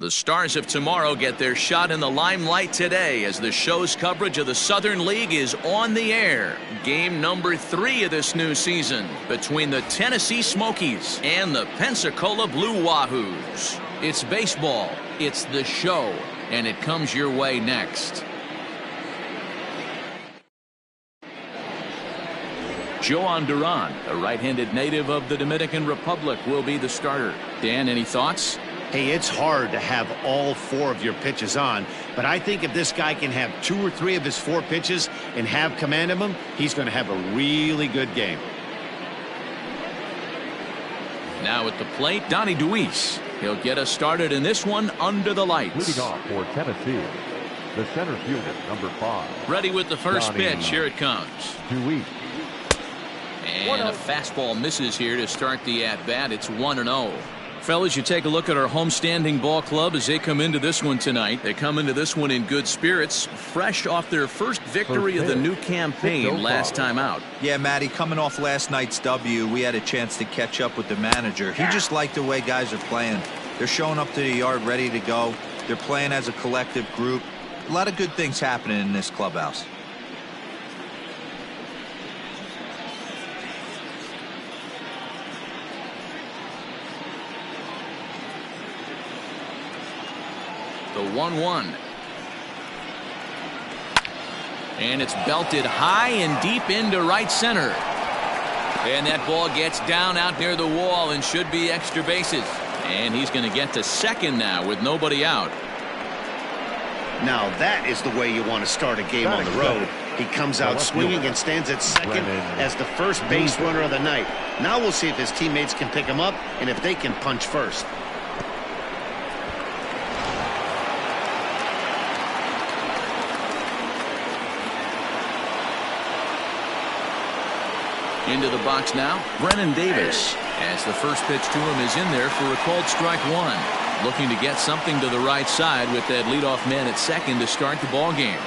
The stars of tomorrow get their shot in the limelight today as the show's coverage of the Southern League is on the air. Game number 3 of this new season between the Tennessee Smokies and the Pensacola Blue Wahoos. It's baseball, it's the show, and it comes your way next. Joan Duran, a right-handed native of the Dominican Republic, will be the starter. Dan, any thoughts? Hey, it's hard to have all 4 of your pitches on, but I think if this guy can have 2 or 3 of his 4 pitches and have command of them, he's going to have a really good game. Now at the plate, Donnie DeWeese. He'll get us started in this one under the lights. Leading off for Tennessee, the center fielder, number 5. Ready with the first Donnie pitch. Here it comes. DeWeese. And a fastball misses here to start the at-bat. It's 1-0. Fellas, you take a look at our homestanding ball club as they come into this one tonight. They come into this one in good spirits, fresh off their first victory of the new campaign last time out. Yeah, Matty, coming off last night's W, we had a chance to catch up with the manager. He just liked the way guys are playing. They're showing up to the yard ready to go. They're playing as a collective group. A lot of good things happening in this clubhouse. The 1-1. And it's belted high and deep into right center. And that ball gets down out near the wall and should be extra bases. And he's going to get to second now with nobody out. Now that is the way you want to start a game on the road. He comes out swinging and stands at second as the first base runner of the night. Now we'll see if his teammates can pick him up and if they can punch first. Into the box now, Brennan Davis, as the first pitch to him is in there for a called strike 1. Looking to get something to the right side with that leadoff man at second to start the ball game.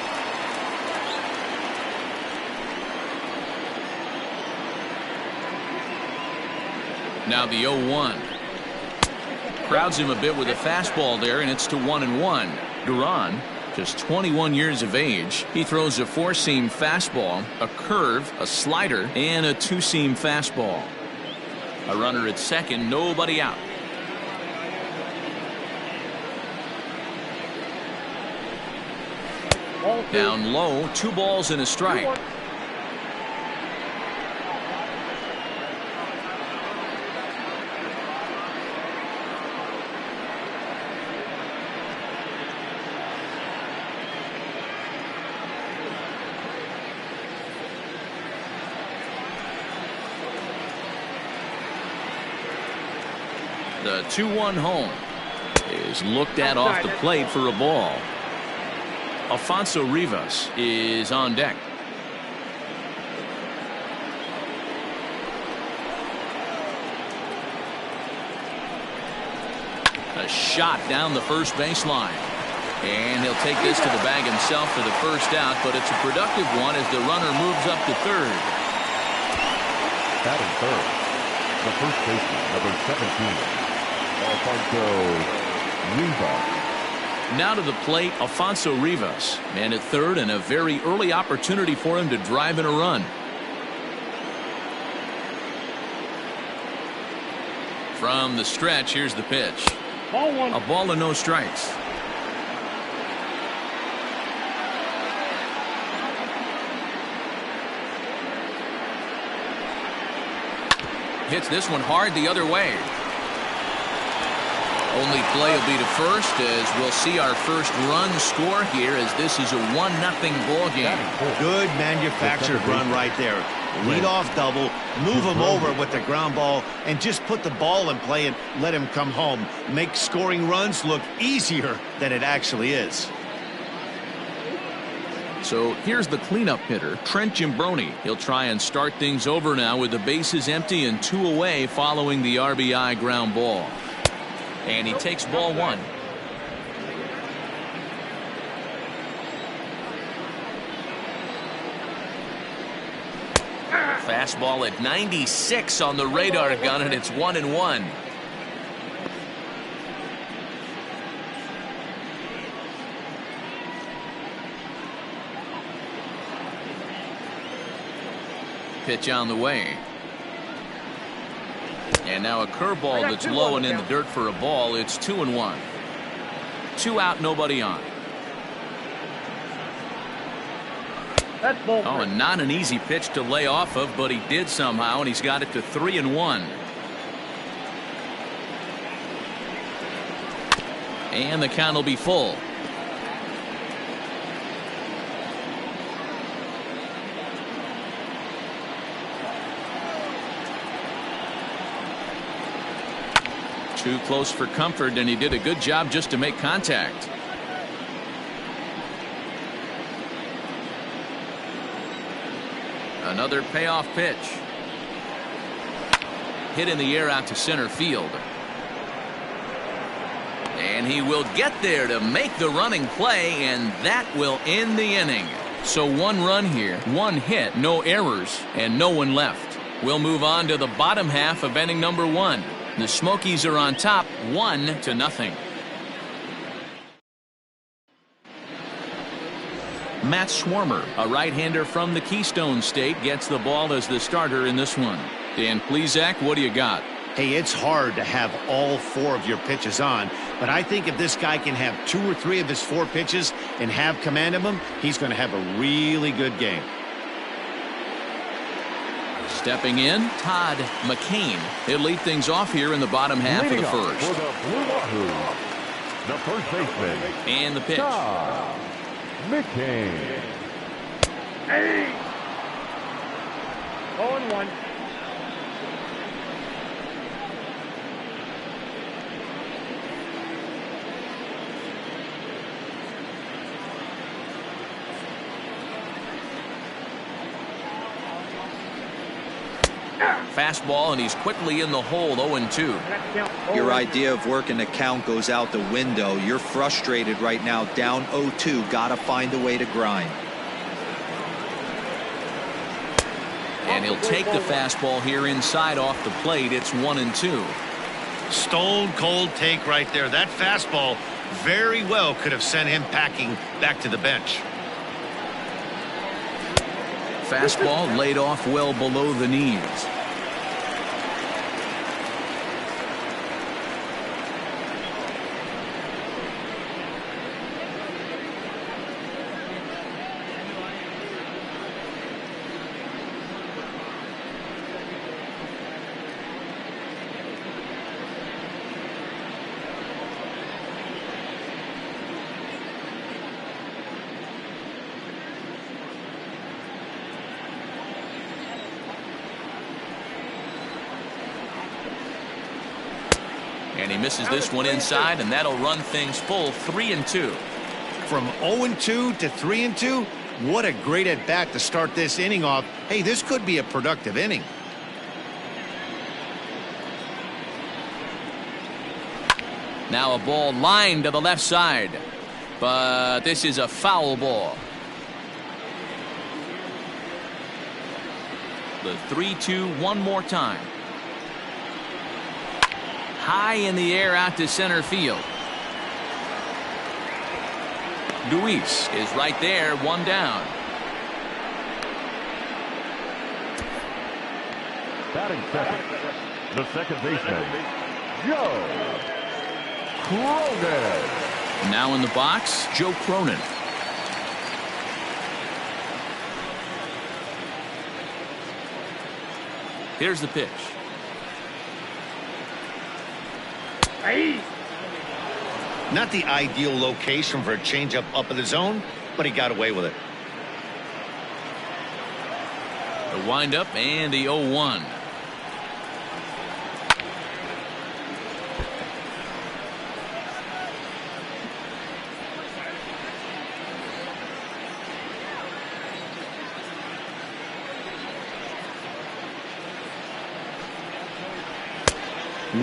Now the 0-1. Crowds him a bit with a fastball there, and it's to 1-1. Duran, just 21 years of age. He throws a 4-seam fastball, a curve, a slider, and a 2-seam fastball. A runner at second, nobody out. Down low, 2 balls and a strike. The 2-1 home is looked at off the plate for a ball. Alfonso Rivas is on deck. A shot down the first baseline. And he'll take this to the bag himself for the first out, but it's a productive one as the runner moves up to third. Batting third, the first baseman, number 17. Alfonso Rivas. Now to the plate, Alfonso Rivas. Man at third, and a very early opportunity for him to drive in a run. From the stretch, here's the pitch. A ball and no strikes. Hits this one hard the other way. Only play will be to first as we'll see our first run score here as this is a 1-0 ball game. Good manufactured run right there. Lead off double, move him over with the ground ball, and just put the ball in play and let him come home. Make scoring runs look easier than it actually is. So here's the cleanup hitter, Trent Gimbroni. He'll try and start things over now with the bases empty and 2 away following the RBI ground ball. And he takes ball 1. Fastball at 96 on the radar gun, and it's 1-1. pitch on the way. And now a curveball that's low and in the dirt for a ball. It's 2-1. 2 out, nobody on. Oh, and not an easy pitch to lay off of, but he did somehow, and he's got it to 3-1. And the count will be full. Too close for comfort, and he did a good job just to make contact. Another payoff pitch. Hit in the air out to center field. And he will get there to make the running play, and that will end the inning. So 1 run here, 1 hit, no errors, and no one left. We'll move on to the bottom half of inning number 1. The Smokies are on top 1-0. Matt Swarmer, a right-hander from the Keystone State, gets the ball as the starter in this one. Dan Plesac, what do you got? Hey, it's hard to have all 4 of your pitches on, but I think if this guy can have 2 or 3 of his 4 pitches and have command of them, he's going to have a really good game. Stepping in, Todd McCain. He'll lead things off here in the bottom half of the first. For the Blue Wahoos, the first baseman. And the pitch. Todd McCain. Hey! 0-1. Fastball, and he's quickly in the hole. 0-2. Your idea of working the count goes out the window. You're frustrated right now, down 0-2. Got to find a way to grind. And he'll take the fastball here inside off the plate. It's 1-2. Stone cold take right there. That fastball very well could have sent him packing back to the bench. Fastball laid off well below the knees. And he misses this one inside, and that'll run things full. 3-2. From 0-2 to 3-2, what a great at-bat to start this inning off. Hey, this could be a productive inning. Now a ball lined to the left side, but this is a foul ball. The 3-2 one more time. High in the air out to center field. Luis is right there, 1 down. Batting second, the second baseman, Joe Cronin. Now in the box, Joe Cronin. Here's the pitch. Hey! Not the ideal location for a changeup up in the zone, but he got away with it. The windup and the 0-1.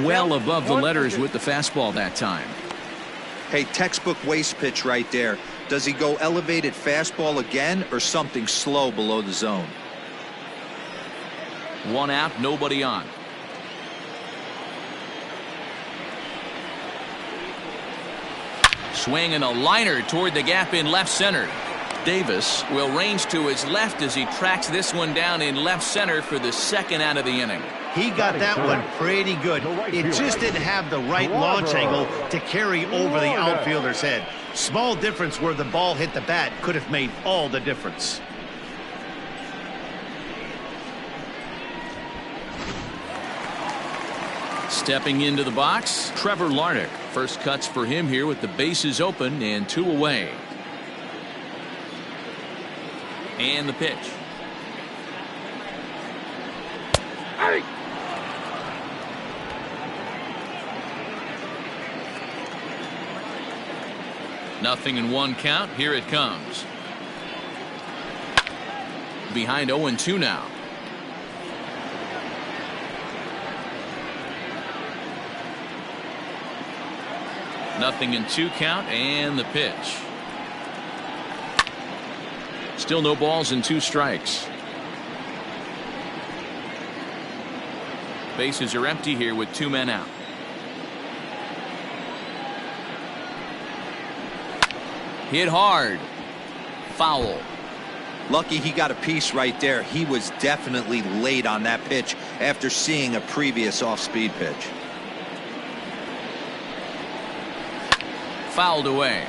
Well above the letters with the fastball that time. Hey, textbook waste pitch right there. Does he go elevated fastball again or something slow below the zone? 1 out, nobody on. Swing and a liner toward the gap in left center. Davis will range to his left as he tracks this one down in left center for the second out of the inning. He got that one pretty good. It just didn't have the right launch angle to carry over the outfielder's head. Small difference where the ball hit the bat could have made all the difference. Stepping into the box, Trevor Larnach. First cuts for him here with the bases open and 2 away. And the pitch. Hey. Nothing in 1 count. Here it comes. Behind 0-2 now. Nothing in 2 count and the pitch. Still no balls and 2 strikes. Bases are empty here with 2 men out. Hit hard. Foul. Lucky he got a piece right there. He was definitely late on that pitch after seeing a previous off-speed pitch. Fouled away.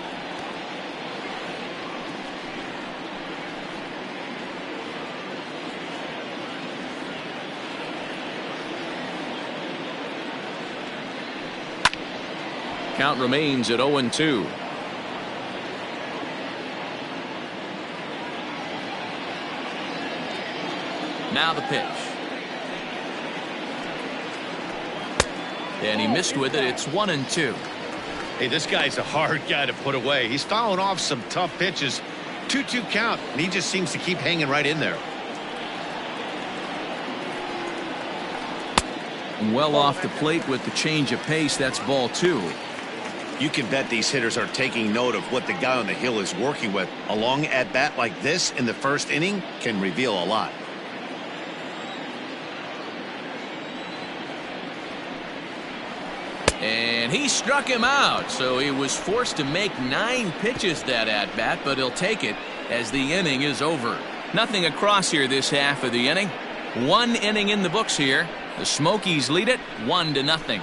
Count remains at 0-2. Now the pitch. And he missed with it. It's 1-2. Hey, this guy's a hard guy to put away. He's fouling off some tough pitches. 2-2 count, and he just seems to keep hanging right in there. Well off the plate with the change of pace. That's ball 2. You can bet these hitters are taking note of what the guy on the hill is working with. A long at-bat like this in the first inning can reveal a lot. And he struck him out, so he was forced to make 9 pitches that at-bat, but he'll take it as the inning is over. Nothing across here this half of the inning. 1 inning in the books here. The Smokies lead it 1-0.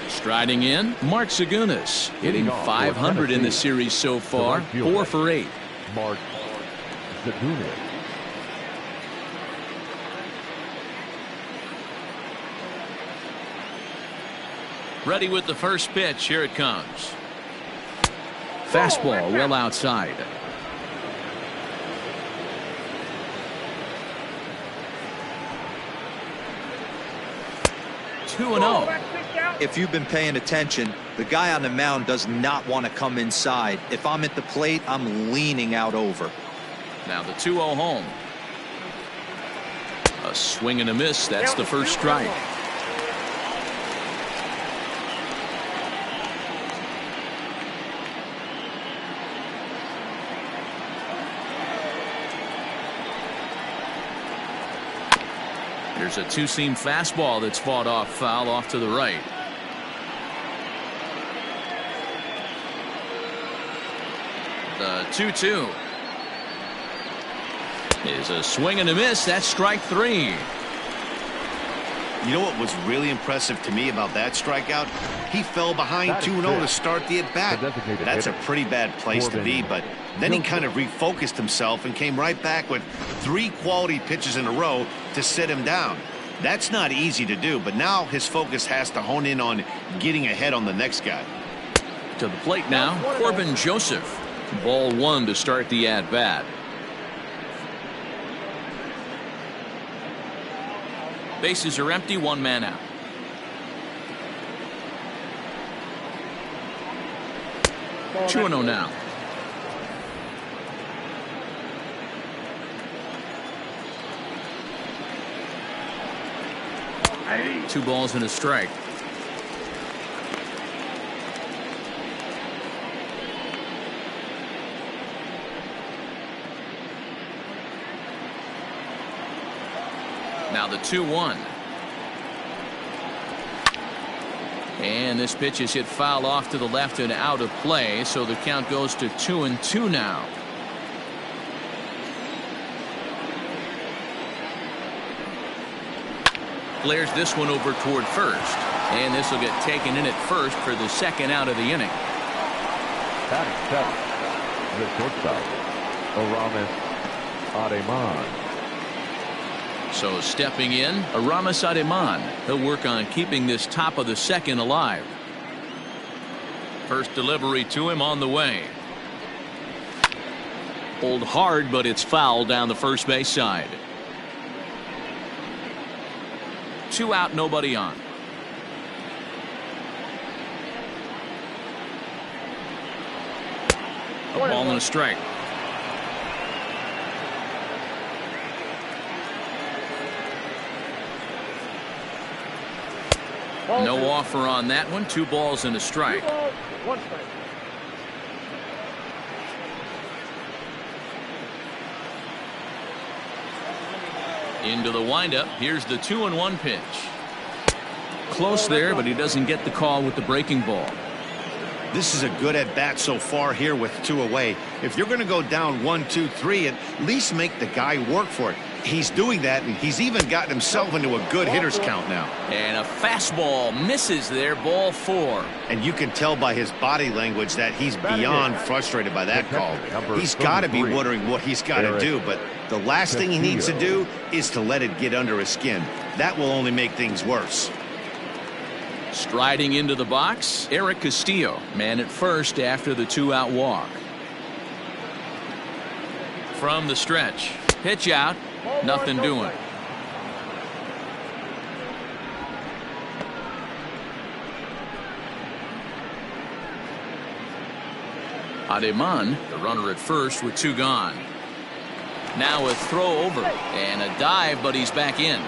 Striding in, Mark Zagunis, hitting .500 in the series so far, 4 for 8. Mark Zagunis. Ready with the first pitch. Here it comes. Fastball well outside. Two and 0. If you've been paying attention, the guy on the mound does not want to come inside. If I'm at the plate, I'm leaning out over. Now the 2-0 home. A swing and a miss. That's the first strike. There's a 2-seam fastball that's fought off foul off to the right. The 2-2 is a swing and a miss. That's strike 3. You know what was really impressive to me about that strikeout? He fell behind 2-0 to start the at-bat. That's a pretty bad place to be, but then he kind of refocused himself and came right back with 3 quality pitches in a row to sit him down. That's not easy to do, but now his focus has to hone in on getting ahead on the next guy. To the plate now, Corbin Joseph. Ball 1 to start the at-bat. Bases are empty, 1 man out. Two 2-0 now. Hey. 2 balls and a strike. Now the 2-1. And this pitch is hit foul off to the left and out of play, so the count goes to 2-2 now. Flares this one over toward first, and this will get taken in at first for the second out of the inning. Batting seventh, the shortstop, Aramis Ademan. So stepping in, Aramis Ademan. He'll work on keeping this top of the second alive. First delivery to him on the way. Pulled hard, but it's foul down the first base side. 2 out, nobody on. A ball and a strike. No offer on that one. 2 balls and a strike. Into the windup. Here's the 2-1 pitch. Close there, but he doesn't get the call with the breaking ball. This is a good at bat so far here with 2 away. If you're going to go down 1, 2, 3, at least make the guy work for it. He's doing that, and he's even gotten himself into a good hitter's count now. And a fastball misses there, ball 4. And you can tell by his body language that he's beyond frustrated by that call. He's got to be wondering what he's got to do, but the last thing he needs to do is to let it get under his skin. That will only make things worse. Striding into the box, Eric Castillo, man at first after the 2-out walk. From the stretch, pitch out, nothing doing. Ademan, the runner at first with 2 gone. Now a throw over and a dive, but he's back in.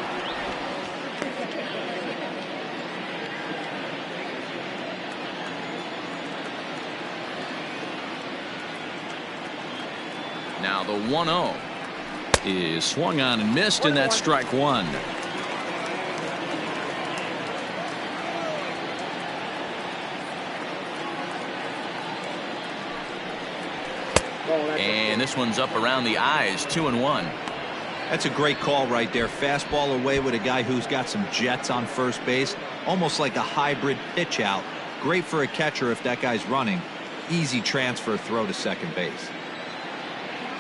Now the 1-0 is swung on and missed, and that's strike 1. And this one's up around the eyes. 2-1. That's a great call right there. Fastball away with a guy who's got some jets on first base, almost like a hybrid pitch out. Great for a catcher if that guy's running. Easy transfer throw to second base.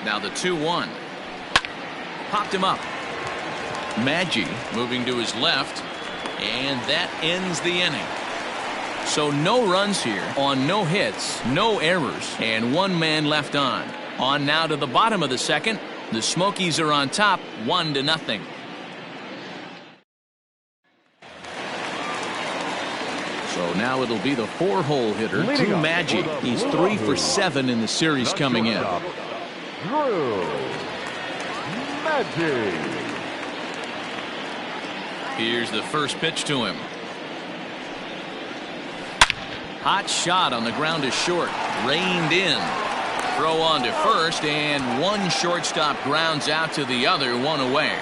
Now the 2-1. Popped him up. Maggi moving to his left, and that ends the inning. So no runs here on no hits, no errors, and 1 man left on. On now to the bottom of the second. The Smokies are on top, 1-0. So now it'll be the 4-hole hitter, Drew Maggi. He's 3 for 7 in the series coming in. Drew Maggi. Here's the first pitch to him. Hot shot on the ground to short. Reined in. Throw on to first, and 1 shortstop grounds out to the other, 1 away.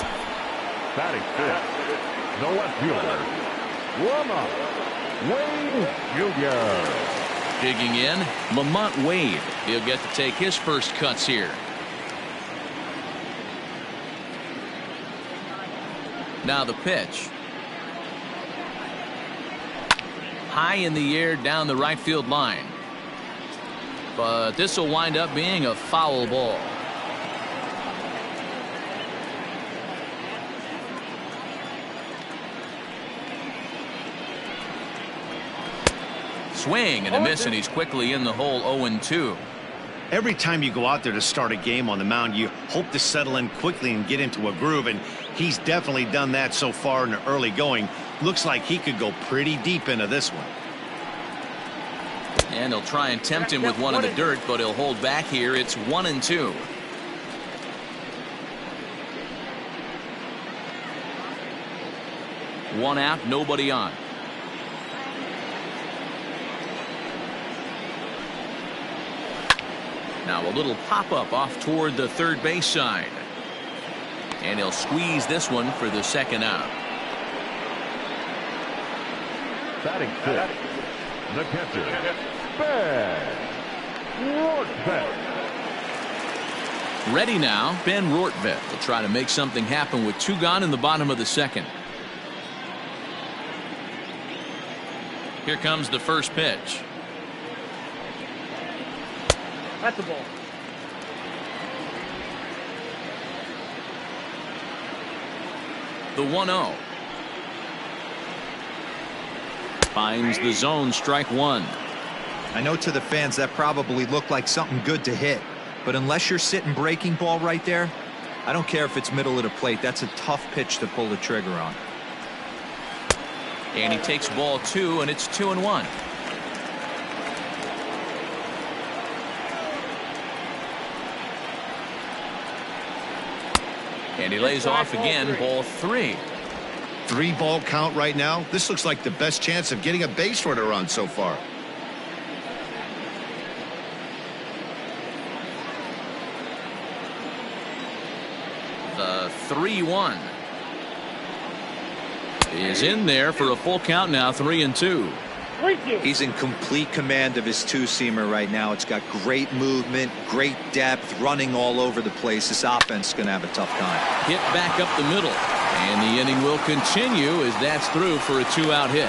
Batting fifth, the left fielder, Lamont Wade Jr. Digging in, Lamont Wade. He'll get to take his first cuts here. Now the pitch. High in the air down the right field line. But this will wind up being a foul ball. Swing and a miss, and he's quickly in the hole. 0-2. Every time you go out there to start a game on the mound, you hope to settle in quickly and get into a groove, and he's definitely done that so far in the early going. Looks like he could go pretty deep into this one. And they'll try and tempt him with one in the dirt, but he'll hold back here. It's 1-2. One out, nobody on. Now a little pop-up off toward the third base side. And he'll squeeze this one for the second out. Batting fifth, the catcher, Ben Rortvedt. Ready now, Ben Rortvedt will try to make something happen with 2 gone in the bottom of the second. Here comes the first pitch. That's the ball. The 1-0. Finds the zone, strike one. I know to the fans that probably looked like something good to hit, but unless you're sitting breaking ball right there, I don't care if it's middle of the plate. That's a tough pitch to pull the trigger on. And he takes ball 2, and it's 2-1. And he lays off again, ball 3. 3-ball count right now. This looks like the best chance of getting a base runner on so far. The 3-1 is in there for a full count now, 3-2. He's in complete command of his 2-seamer right now. It's got great movement, great depth, running all over the place. This offense is going to have a tough time. Hit back up the middle, and the inning will continue as that's through for a 2-out hit.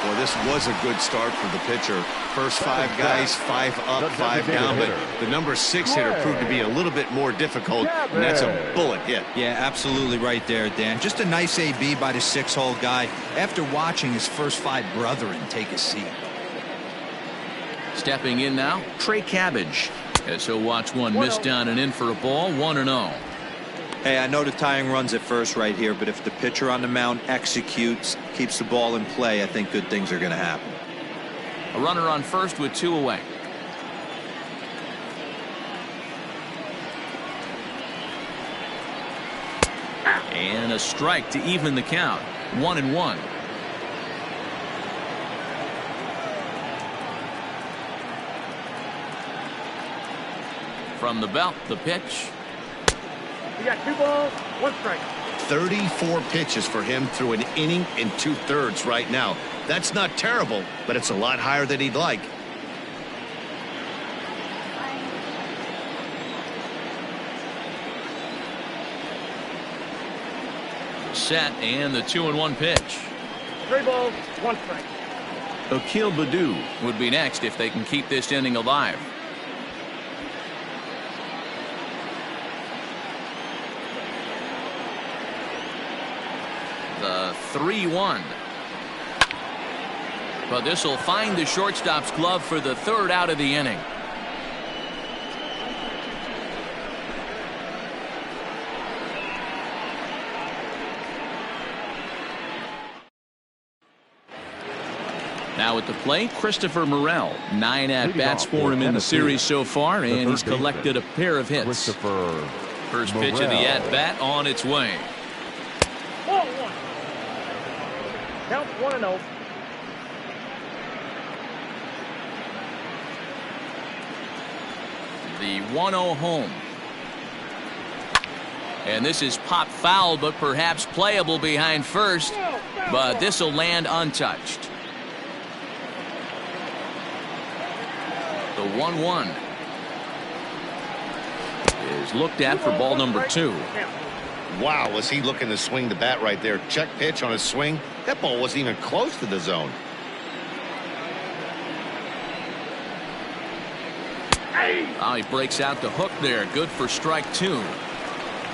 Well, this was a good start for the pitcher. First 5 guys, 5 up, 5 down, but the number 6 hitter proved to be a little bit more difficult, and that's a bullet hit. Yeah, absolutely right there, Dan. Just a nice AB by the 6-hole guy after watching his first 5 brethren take a seat. Stepping in now, Trey Cabbage, as he'll watch one miss down and in for a ball, 1-0. Hey, I know the tying run's at first right here, but if the pitcher on the mound executes, keeps the ball in play, I think good things are going to happen. A runner on first with 2 away. And a strike to even the count, 1-1. From the belt, the pitch. We got 2 balls, 1 strike. 34 pitches for him through an inning and 2/3 right now. That's not terrible, but it's a lot higher than he'd like. Set, and the 2-1 pitch. 3 balls, 1 strike. Akil Baddoo would be next if they can keep this inning alive. The 3-1. But this will find the shortstop's glove for the 3rd out of the inning. Now at the plate, Christopher Morel. 9 at-bats for him in the series so far, and he's collected a pair of hits. First pitch of the at-bat on its way. Ball 1. Count 1-0. The 1-0 home. And this is pop foul, but perhaps playable behind first. But this will land untouched. The 1-1 is looked at for ball number 2. Wow, was he looking to swing the bat right there. Check pitch on his swing. That ball wasn't even close to the zone. Oh, he breaks out the hook there. Good for strike 2.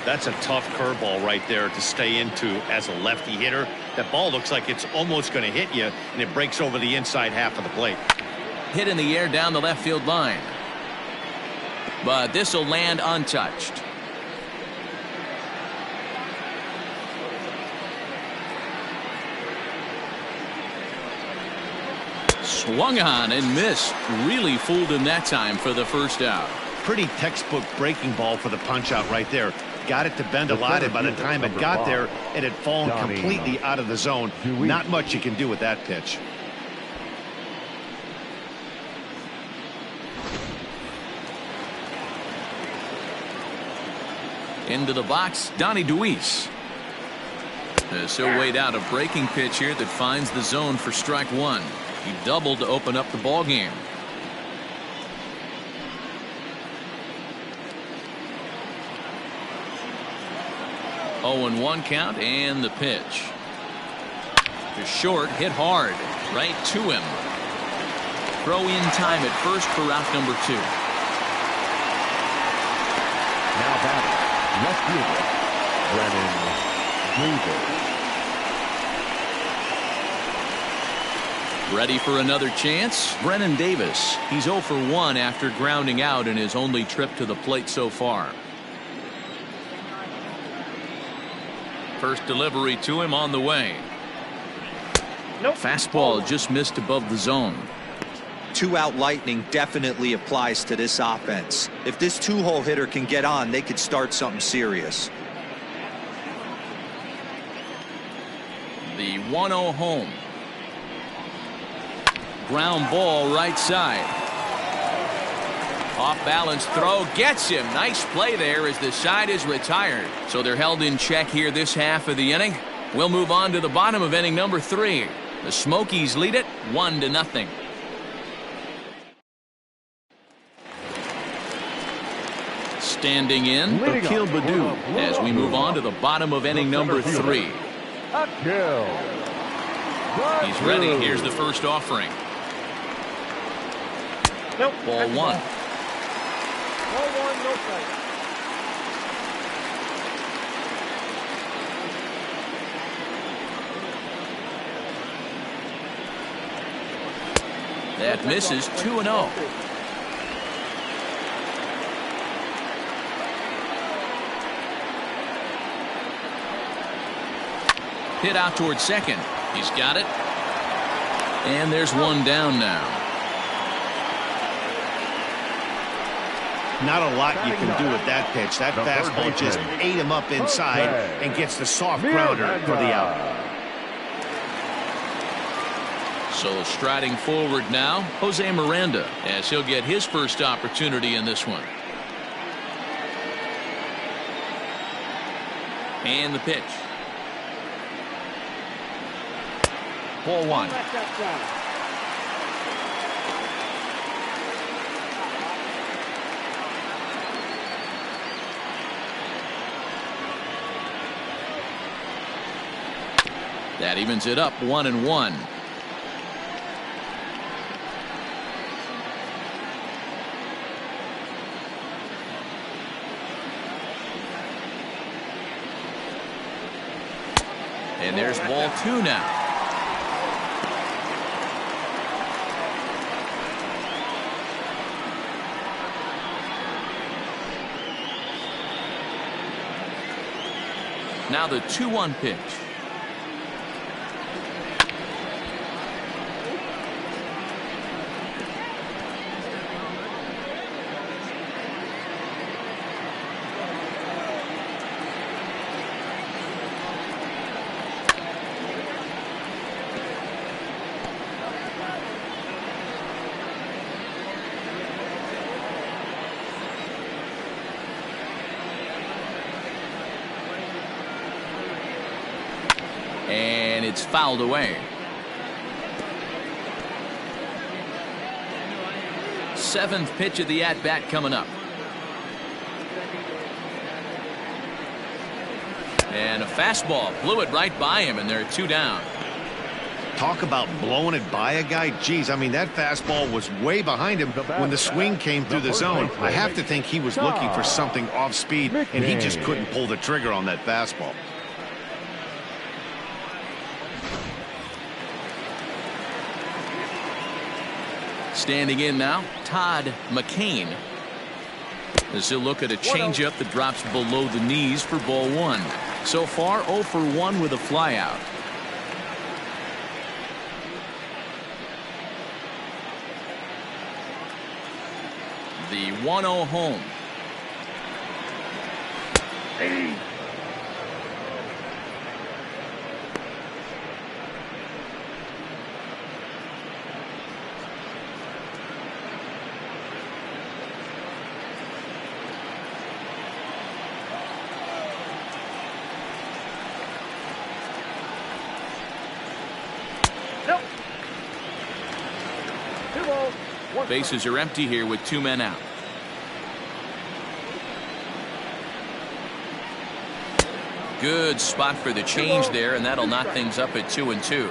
That's a tough curveball right there to stay into as a lefty hitter. That ball looks like it's almost going to hit you, and it breaks over the inside half of the plate. Hit in the air down the left field line. But this will land untouched. Swung on and missed. Really fooled him that time for the 1st out. Pretty textbook breaking ball for the punch out right there. Got it to bend a lot, and by the time it got there, it had fallen completely out of the zone. Not much you can do with that pitch. Into the box, Donnie DeWeese. As he'll wait out a breaking pitch here that finds the zone for strike one. He doubled to open up the ball game. 0-1 count, and the pitch. To short, hit hard, right to him. Throw in time at first for route number 2. Now batting, left fielder, Brennan Davis. Ready for another chance? Brennan Davis. He's 0 for 1 after grounding out in his only trip to the plate so far. First delivery to him on the way. Nope. Fastball just missed above the zone. 2-out lightning definitely applies to this offense. If this 2-hole hitter can get on, they could start something serious. The 1-0 home. Ground ball right side. Off balance throw gets him. Nice play there as the side is retired. So they're held in check here this half of the inning. We'll move on to the bottom of inning number 3. The Smokies lead it 1-0. Standing in, Akil Baddoo as we move on to the bottom of inning number 3. He's ready. Here's the first offering. Nope. Ball 1. 1-1, no strike. That misses. 2-0. Hit out towards second. He's got it. And there's one down now. Not a lot you can do with that pitch. That fastball just ate him up inside and gets the soft grounder for the out. So striding forward now, Jose Miranda, as he'll get his first opportunity in this one. And the pitch. Ball 1. That evens it up 1-1. And there's ball 2 now. Now the 2-1 pitch. And it's fouled away. 7th pitch of the at-bat coming up. And a fastball blew it right by him, and there are 2 down. Talk about blowing it by a guy. Geez, I mean, that fastball was way behind him when the swing came through the zone. I have to think he was looking for something off speed, and he just couldn't pull the trigger on that fastball. Standing in now, Todd McCain. As he'll look at a changeup that drops below the knees for ball 1. So far, 0 for 1 with a flyout. The 1-0 home. Hey. Nope. 2 balls, 1 strike. Bases are empty here with 2 men out. Good spot for the change there, and that'll knock things up at 2-2.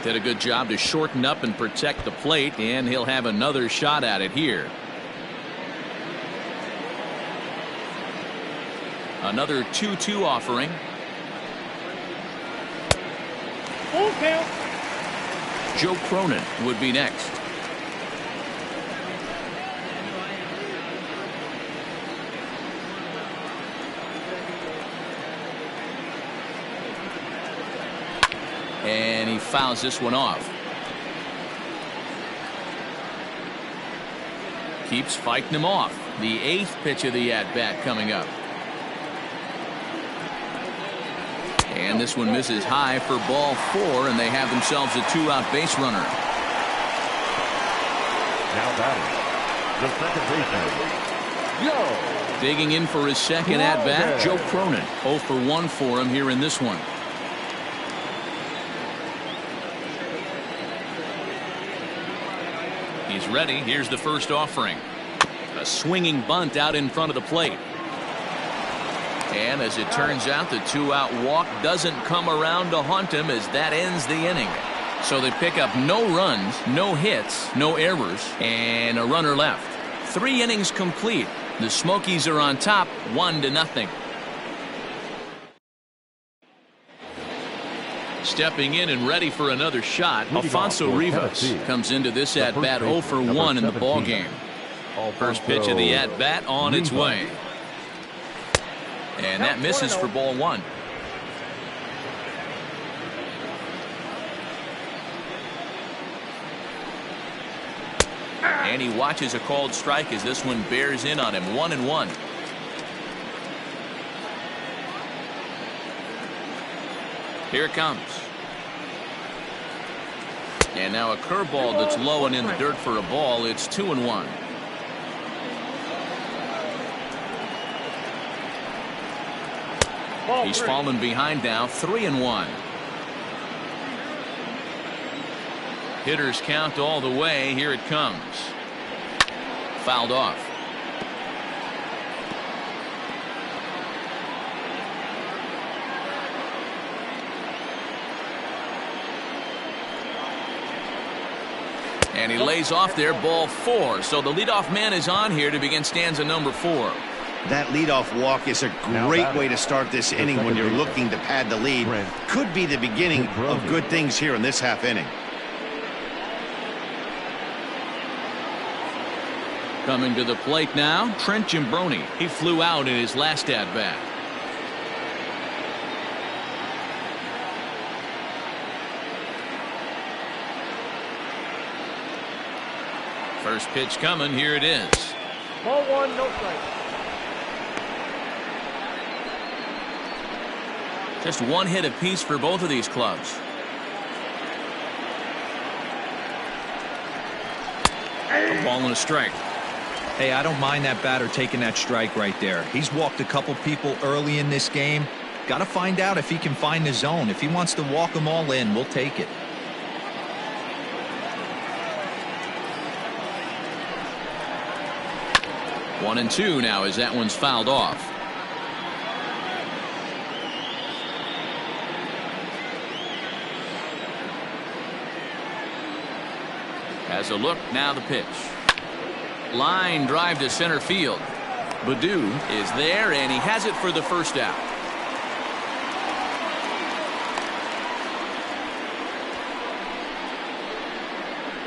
Did a good job to shorten up and protect the plate, and he'll have another shot at it here. Another 2-2 offering. Full count. Joe Cronin would be next. And he fouls this one off. Keeps fighting him off. The 8th pitch of the at-bat coming up. And this one misses high for ball 4, and they have themselves a 2-out base runner. Now batting, the second baseman, Joe. Digging in for his second at-bat, Joe Cronin. 0 for 1 for him here in this one. He's ready. Here's the first offering. A swinging bunt out in front of the plate. And as it turns out, the 2-out walk doesn't come around to haunt him as that ends the inning. So they pick up no runs, no hits, no errors, and a runner left. 3 innings complete. The Smokies are on top, 1-0. Stepping in and ready for another shot, Alfonso Rivas comes into this at-bat 0 for 1 in the ballgame. First pitch of the at-bat on its way. And that misses for ball 1. And he watches a called strike as this one bears in on him. 1-1. Here it comes. And now a curveball that's low and in the dirt for a ball. It's 2-1. He's fallen behind now. 3-1. Hitters count all the way. Here it comes. Fouled off. And he lays off there, ball 4. So the leadoff man is on here to begin stanza number 4. That leadoff walk is a great way to start this inning when you're looking to pad the lead. Could be the beginning of good things here in this half inning. Coming to the plate now, Trent Jimbroni. He flew out in his last at-bat. First pitch coming. Here it is. Ball 1, no strike. Just 1 hit apiece for both of these clubs. A ball and a strike. Hey, I don't mind that batter taking that strike right there. He's walked a couple people early in this game. Got to find out if he can find the zone. If he wants to walk them all in, we'll take it. One and 2 now as that one's fouled off. Has a look, now the pitch. Line drive to center field. Baddoo is there, and he has it for the first out.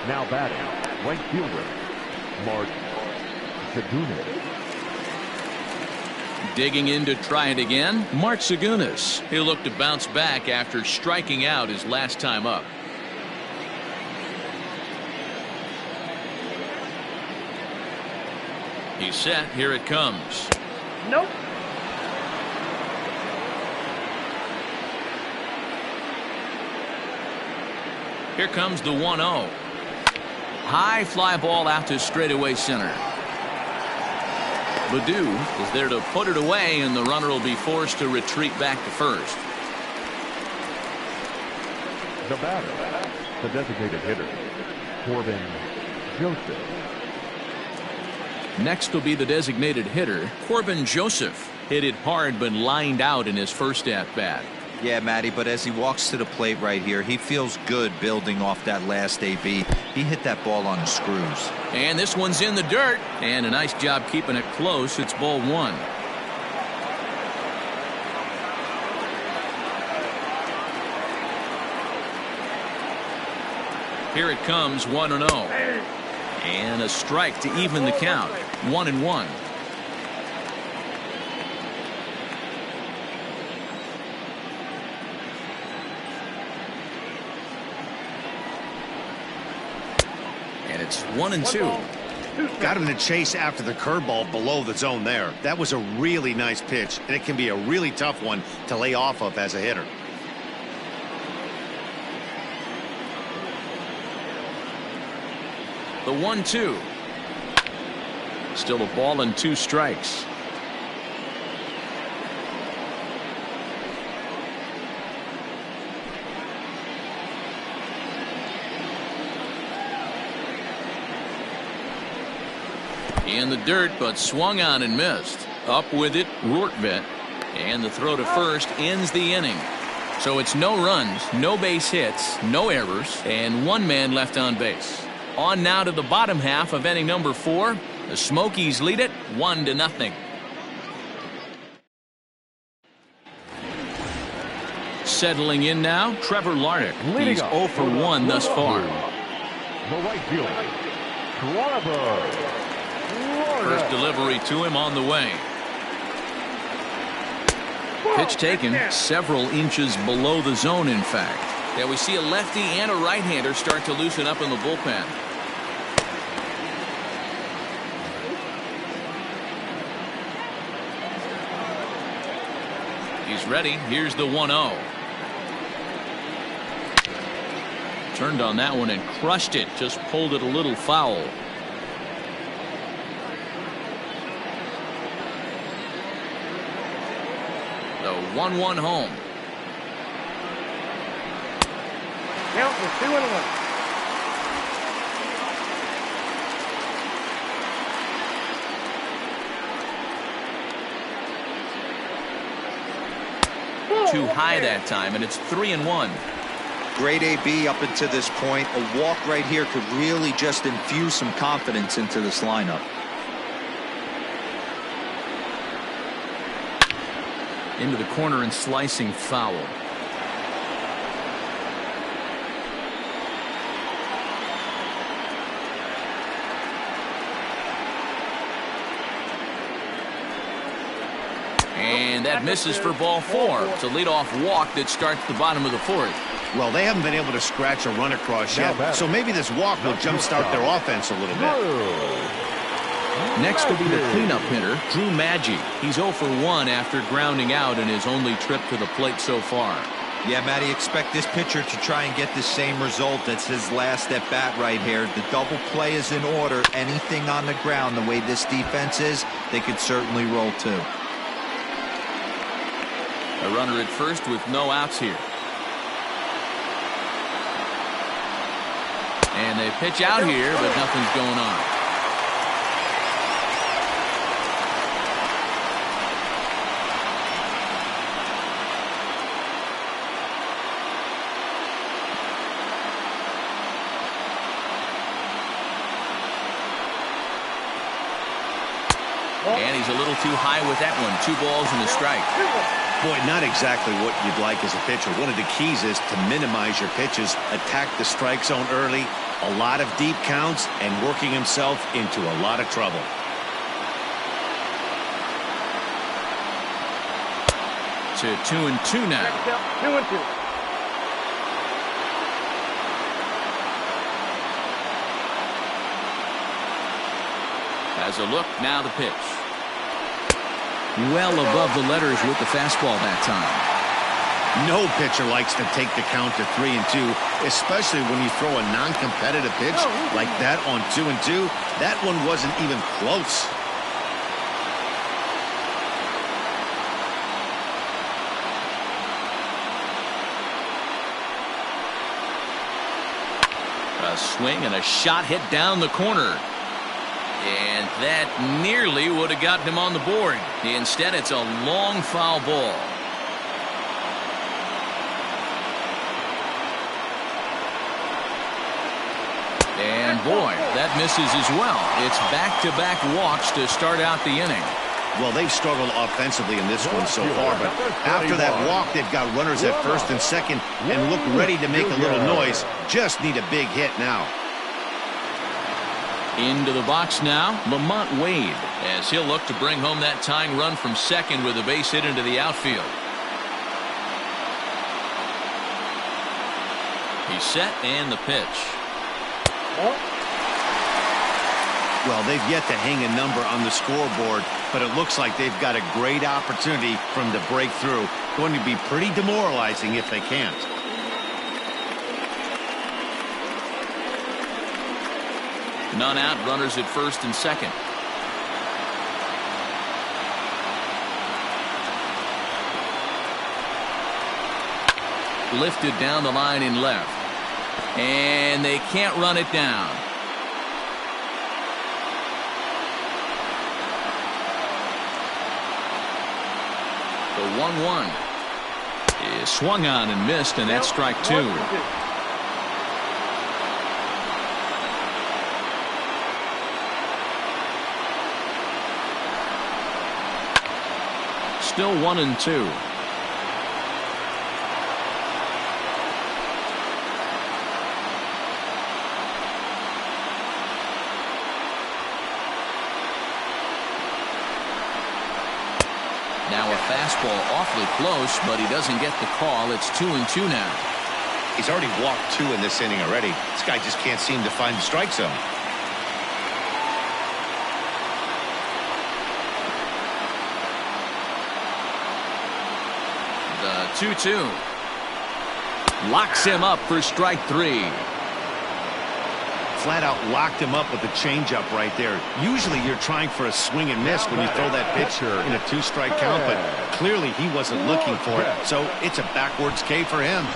Now batting, right fielder, Mark Segunas. Digging in to try it again, Mark Segunas. He'll look to bounce back after striking out his last time up. He's set. Here it comes. Nope. Here comes the 1-0. High fly ball out to straightaway center. Baду is there to put it away, and the runner will be forced to retreat back to first. The batter, the designated hitter, Corbin Joseph. Next will be the designated hitter, Corbin Joseph. Hit it hard but lined out in his first at-bat. Yeah, Matty, but as he walks to the plate right here, he feels good building off that last AB. He hit that ball on the screws. And this one's in the dirt. And a nice job keeping it close. It's ball one. Here it comes, 1-0. And a strike to even the count. 1-1. And it's 1-2. Got him to chase after the curveball below the zone there. That was a really nice pitch, and it can be a really tough one to lay off of as a hitter. The 1-2. Still a ball and 2 strikes. In the dirt, but swung on and missed. Up with it, Rortvedt. And the throw to first ends the inning. So it's no runs, no base hits, no errors, and 1 man left on base. On now to the bottom half of inning number 4. The Smokies lead it 1-0. Settling in now, Trevor Larnach. He's 0 for 1 thus far. The right fielder, Trevor. First delivery to him on the way. Pitch taken several inches below the zone, in fact. Yeah, we see a lefty and a right-hander start to loosen up in the bullpen. He's ready. Here's the 1-0. Turned on that one and crushed it. Just pulled it a little foul. The 1-1 home. Count was 2-1. Too high that time, and it's 3-1. Great AB up until this point. A walk right here could really just infuse some confidence into this lineup. Into the corner and slicing foul. And that misses for ball 4. It's a leadoff walk that starts the bottom of the 4th. Well, they haven't been able to scratch a run across yet, so maybe this walk will jumpstart their offense a little bit. Next will be the cleanup hitter, Drew Maggi. He's 0 for 1 after grounding out in his only trip to the plate so far. Yeah, Matty, expect this pitcher to try and get the same result. That's his last at bat right here. The double play is in order. Anything on the ground, the way this defense is, they could certainly roll too. A runner at first with no outs here. And they pitch out here, but nothing's going on. And he's a little too high with that one. 2 balls and a strike. Boy, not exactly what you'd like as a pitcher. One of the keys is to minimize your pitches, attack the strike zone early, a lot of deep counts, and working himself into a lot of trouble. To 2-2 now. 2-2. Has a look, now the pitch. Well above the letters with the fastball that time. No pitcher likes to take the count to 3-2, especially when you throw a non-competitive pitch like that on 2-2. That one wasn't even close. A swing and a shot hit down the corner. And that nearly would have gotten him on the board. Instead, it's a long foul ball. And boy, that misses as well. It's back-to-back walks to start out the inning. Well, they've struggled offensively in this one so far, but after that walk, they've got runners at first and second and look ready to make a little noise. Just need a big hit now. Into the box now, Lamont Wade, as he'll look to bring home that tying run from second with a base hit into the outfield. He's set and the pitch. Well, they've yet to hang a number on the scoreboard, but it looks like they've got a great opportunity for them to break through. Going to be pretty demoralizing if they can't. None out, runners at first and second. Lifted down the line in left. And they can't run it down. The 1-1 is swung on and missed, and that's strike two. Still 1-2. Now a fastball awfully close, but he doesn't get the call. It's 2-2 now. He's already walked 2 in this inning already. This guy just can't seem to find the strike zone. The 2-2 locks him up for strike 3. Flat out locked him up with the changeup right there. Usually you're trying for a swing and miss when you throw that pitch in a 2-strike count, but clearly he wasn't looking for it, so it's a backwards K for him.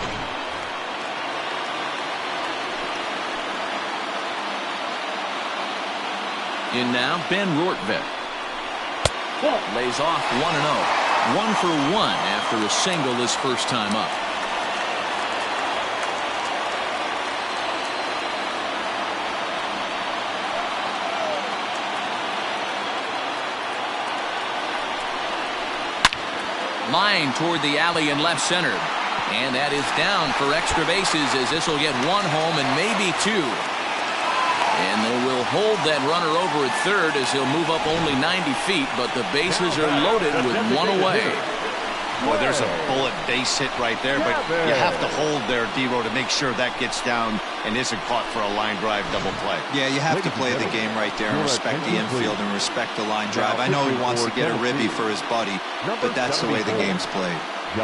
In now, Ben Rortvik. Lays off 1-0. 1 for 1 after a single his first time up. Line toward the alley in left center. And that is down for extra bases, as this will get 1 home and maybe 2. And they will hold that runner over at third as he'll move up only 90 feet, but the bases are loaded with 1 away. Boy, there's a bullet base hit right there, but you have to hold there, D-Row, to make sure that gets down and isn't caught for a line drive double play. Yeah, you have to play the game right there and respect the infield and respect the line drive. I know he wants to get a ribby for his buddy, but that's the way the game's played.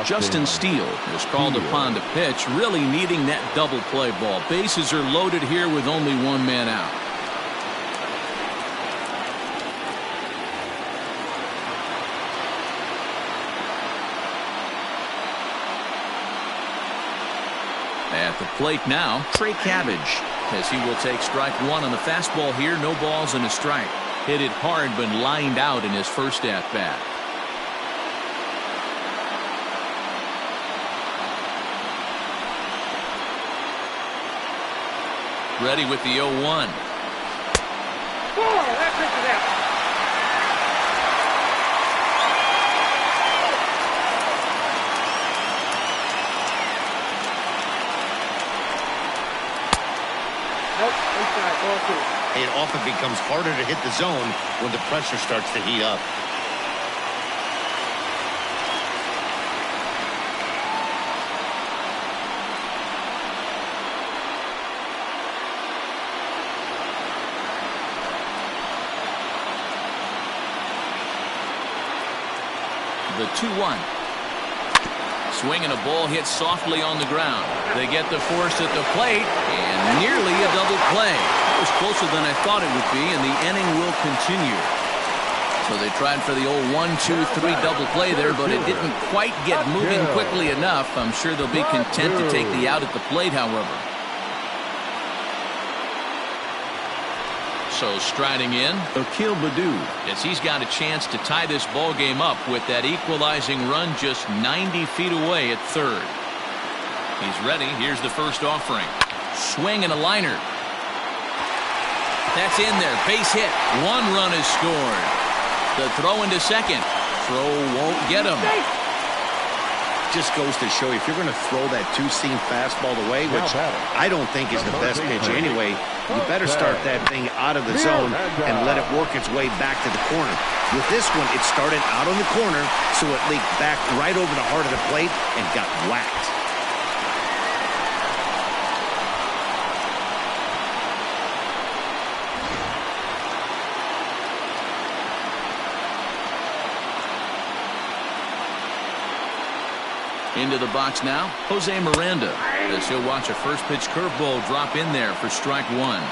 Justin Steele is called upon to pitch, really needing that double play ball. Bases are loaded here with only 1 man out. At the plate now, Trey Cabbage, as he will take strike 1 on the fastball here. No balls and a strike. Hit it hard, but lined out in his first at bat. Ready with the 0-1. That pitch is out. It often becomes harder to hit the zone when the pressure starts to heat up. The 2-1. Swing and a ball hit softly on the ground. They get the force at the plate and nearly a double play. It was closer than I thought it would be, and the inning will continue. So they tried for the old 1-2-3 double play there, but it didn't quite get moving quickly enough. I'm sure they'll be content to take the out at the plate, however. So striding in, as he's got a chance to tie this ball game up with that equalizing run just 90 feet away at third. He's ready. Here's the first offering. Swing and a liner. That's in there. Base hit. One run is scored. The throw into second. Throw won't get him. Just goes to show you, if you're going to throw that two-seam fastball away, which I don't think is the best pitch anyway, you better start that thing out of the zone and let it work its way back to the corner. With this one, it started out on the corner, so it leaked back right over the heart of the plate and got whacked. Into the box now, Jose Miranda, as he'll watch a first pitch curveball drop in there for strike one.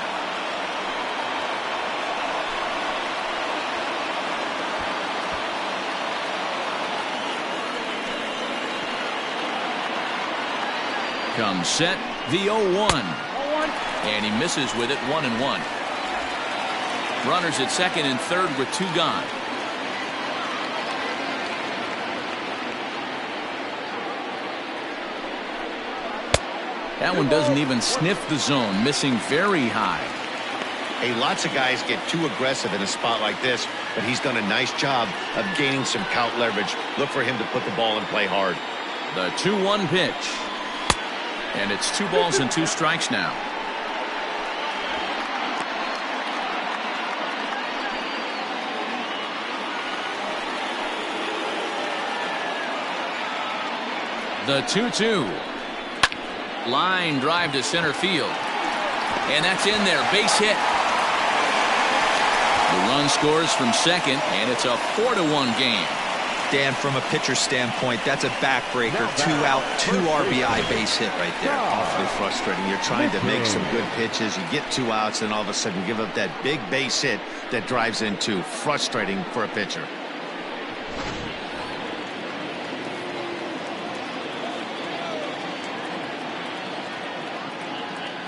Comes set, the 0-1. And he misses with it, 1-1. Runners at second and third with two gone. That one doesn't even sniff the zone, missing very high. Hey, lots of guys get too aggressive in a spot like this, but he's done a nice job of gaining some count leverage. Look for him to put the ball in play hard. The 2-1 pitch. And it's 2 balls and 2 strikes now. The 2-2. Line drive to center field. And that's in there. Base hit. The run scores from second, and it's a 4-1 game. Dan, from a pitcher standpoint, that's a backbreaker. 2 out, 2 RBI base hit right there. Awfully frustrating. You're trying to make some good pitches. You get 2 outs, and all of a sudden give up that big base hit that drives in 2. Frustrating for a pitcher.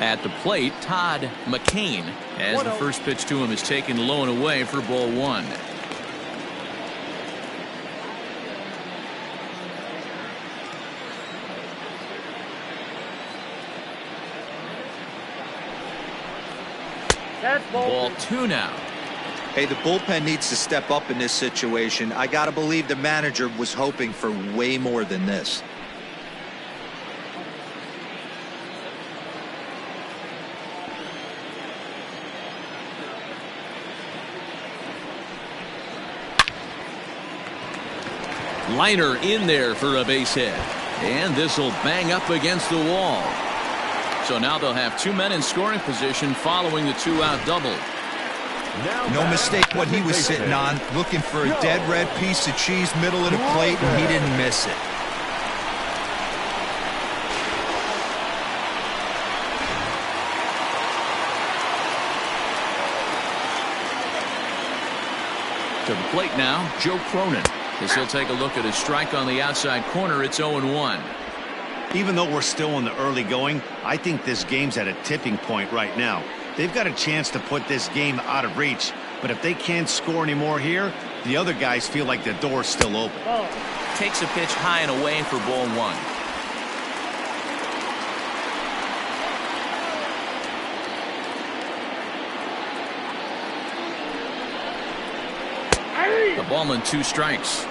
At the plate, Todd McCain, as the first pitch to him is taken low and away for ball 1. That's ball 2 now. Hey, the bullpen needs to step up in this situation. I got to believe the manager was hoping for way more than this. Liner in there for a base hit. And this will bang up against the wall. So now they'll have 2 men in scoring position following the 2-out double. No mistake what he was sitting on, looking for a dead red piece of cheese middle of the plate, and he didn't miss it. To the plate now, Joe Cronin. As he'll take a look at his strike on the outside corner, it's 0-1. Even though we're still in the early going, I think this game's at a tipping point right now. They've got a chance to put this game out of reach, but if they can't score any more here, the other guys feel like the door's still open. Takes a pitch high and away for ball 1. The ball and 2 strikes.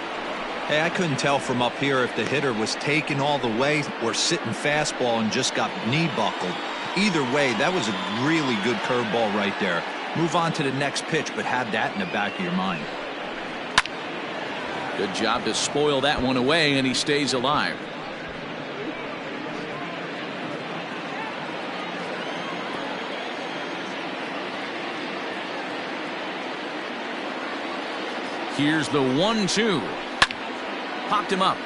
Hey, I couldn't tell from up here if the hitter was taking all the way or sitting fastball and just got knee buckled. Either way, that was a really good curveball right there. Move on to the next pitch, but have that in the back of your mind. Good job to spoil that one away, and he stays alive. Here's the 1-2. Popped him up.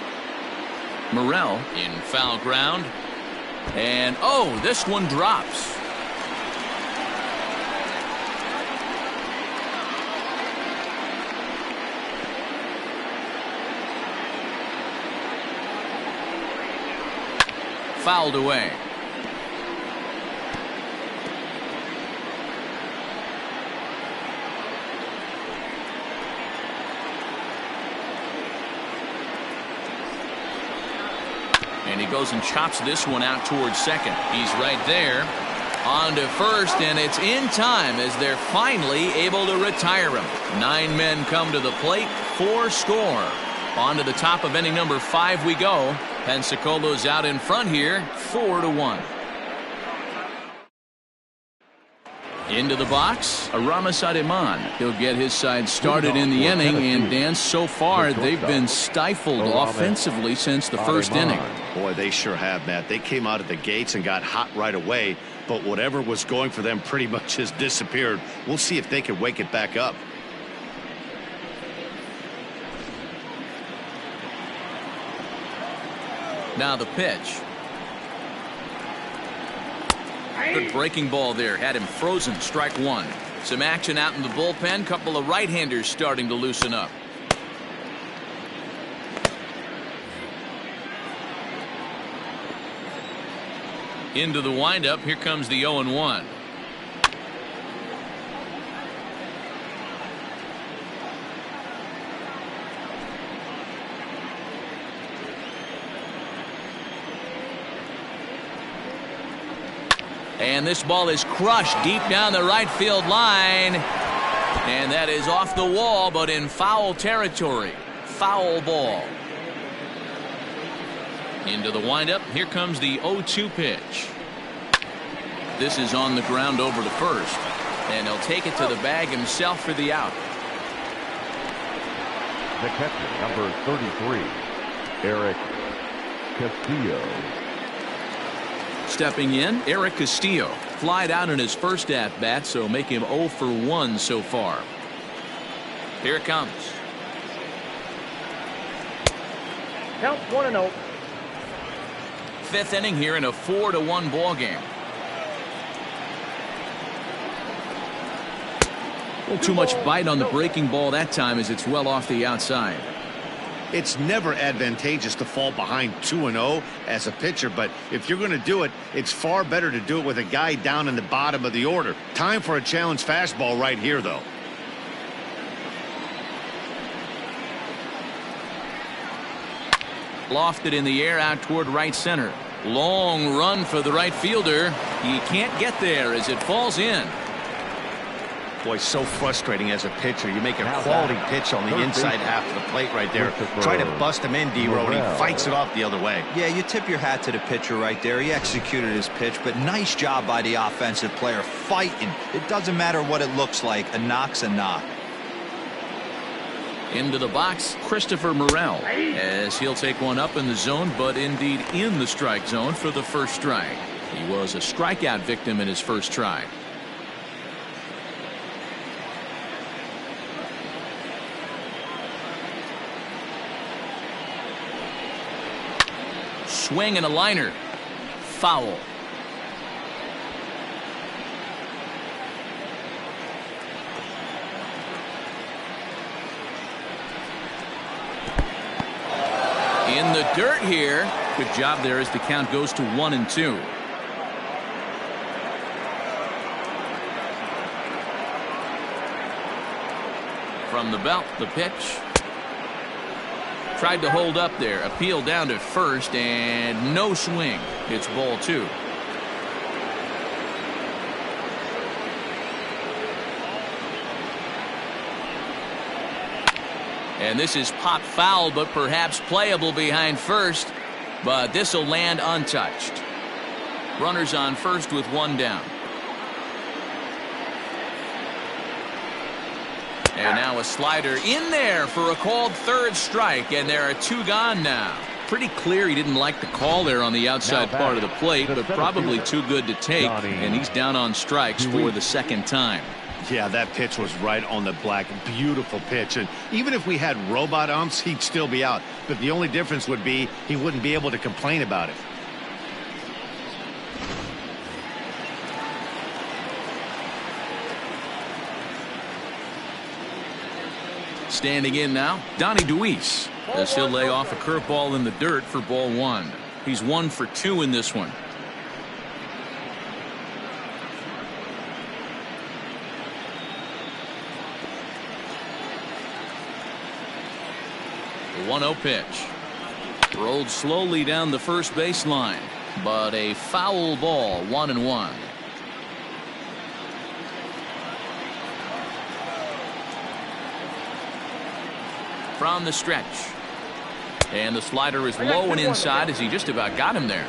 Morel in foul ground. And, oh, this one drops. Fouled away. And he goes and chops this one out towards second. He's right there. On to first, and it's in time as they're finally able to retire him. 9 men come to the plate, 4 score. On to the top of inning number 5 we go. Pensacolo's out in front here, 4-1. Into the box, Aramis Ademan. He'll get his side started in the inning, and Dan, so far they've been stifled offensively since the first inning. Boy, they sure have, Matt. They came out of the gates and got hot right away, but whatever was going for them pretty much has disappeared. We'll see if they can wake it back up. Now the pitch. Good breaking ball there. Had him frozen. Strike 1. Some action out in the bullpen. Couple of right-handers starting to loosen up. Into the windup. Here comes the 0-1. And this ball is crushed deep down the right field line. And that is off the wall, but in foul territory. Foul ball. Into the windup. Here comes the 0-2 pitch. This is on the ground over to first. And he'll take it to the bag himself for the out. The catcher, number 33, Eric Castillo. Stepping in, Eric Castillo. Flied out in his first at-bat, so make him 0 for 1 so far. Here it comes. Count 1-0. 5th inning here in a 4-1 ball game. A little too much bite on the breaking ball that time as it's well off the outside. It's never advantageous to fall behind 2-0 as a pitcher, but if you're going to do it, it's far better to do it with a guy down in the bottom of the order. Time for a challenge fastball right here, though. Lofted in the air out toward right center. Long run for the right fielder. He can't get there as it falls in. Boy, so frustrating as a pitcher. You make a quality pitch on the inside half of the plate right there. Try to bust him in, D-Row, and he fights it off the other way. Yeah, you tip your hat to the pitcher right there. He executed his pitch, but nice job by the offensive player fighting. It doesn't matter what it looks like. A knock's a knock. Into the box, Christopher Morel, as he'll take one up in the zone, but indeed in the strike zone for the first strike. He was a strikeout victim in his first try. Swing and a liner. Foul. In the dirt here. Good job there as the count goes to 1-2. From the belt, the pitch. Tried to hold up there. Appeal down to first, and no swing. It's ball 2. And this is pop foul, but perhaps playable behind first. But this will land untouched. Runners on first with 1 down. And now a slider in there for a called 3rd strike, and there are 2 gone now. Pretty clear he didn't like the call there on the outside part of the plate, but probably too good to take, and he's down on strikes for the 2nd time. Yeah, that pitch was right on the black. Beautiful pitch. And even if we had robot umps, he'd still be out. But the only difference would be he wouldn't be able to complain about it. Standing in now, Donnie Deweese, as he'll lay off a curveball in the dirt for ball 1. He's 1 for 2 in this one. The 1-0 pitch. Rolled slowly down the first baseline, but a foul ball, 1-1. From the stretch. And the slider is low and inside as he just about got him there.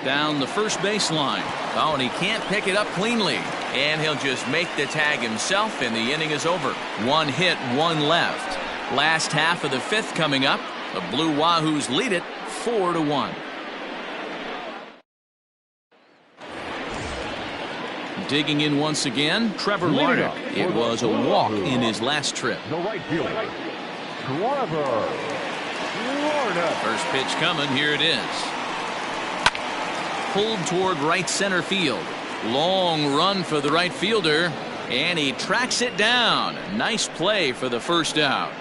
Down the first baseline. Oh, and he can't pick it up cleanly. And he'll just make the tag himself, and the inning is over. 1 hit, 1 left. Last half of the 5th coming up. The Blue Wahoos lead it 4-1. Digging in once again, Trevor Larnach. It was a walk in his last trip. The right fielder, Trevor Larnach. First pitch coming. Here it is. Pulled toward right center field. Long run for the right fielder, and he tracks it down. Nice play for the first out.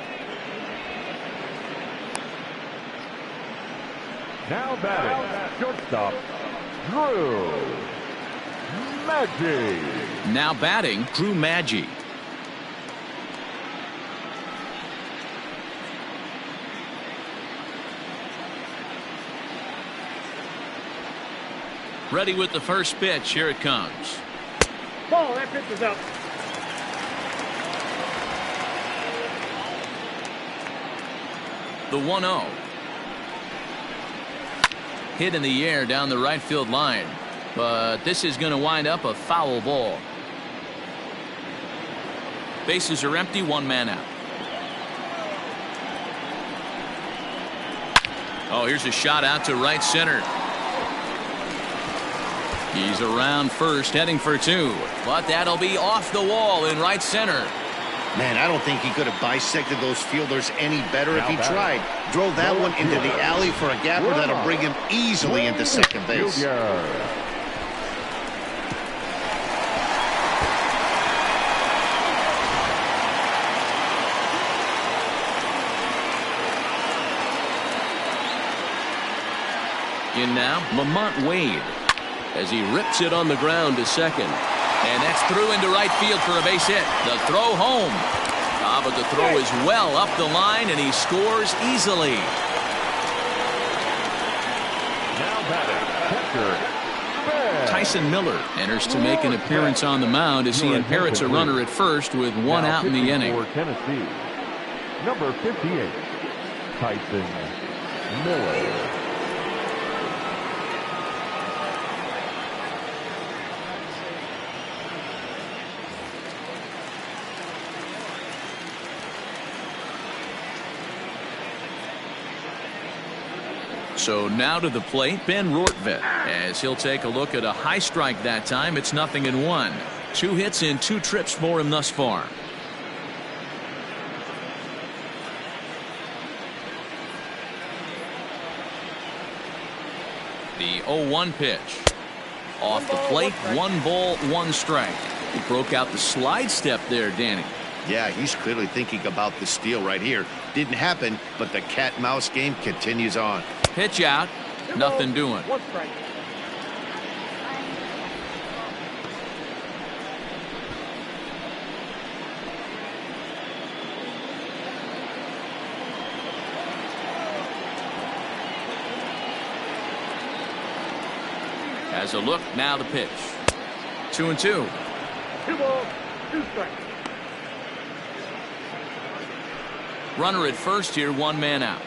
Now batting, shortstop, Drew Maggi. Now batting, Drew Maggi. Ready with the first pitch. Here it comes. Ball, that pitch is up. The 1-0. Hit in the air down the right field line. But this is going to wind up a foul ball. Bases are empty, 1 man out. Oh, here's a shot out to right center. He's around first, heading for 2. But that'll be off the wall in right center. Man, I don't think he could have bisected those fielders any better if he tried. Drove that one into the alley for a gapper that'll bring him easily into second base. In now, Lamont Wade, as he rips it on the ground to second. And that's through into right field for a base hit. The throw home. But the throw is well up the line, and he scores easily. Now batting, Tyson Miller enters to make an appearance on the mound as he inherits a runner at first with 1 out in the inning. For Tennessee, number 58, Tyson Miller. So now to the plate, Ben Rortvedt, as he'll take a look at a high strike that time. It's 0-1. 2 hits in 2 trips for him thus far. The 0-1 pitch. Off the plate, 1 ball, 1 strike. He broke out the slide step there, Danny. Yeah, he's clearly thinking about the steal right here. Didn't happen, but the cat-mouse game continues on. Pitch out, nothing doing. 1 strike. Has a look, now the pitch. 2-2. 2 balls, 2 strikes. Runner at first here, 1 man out.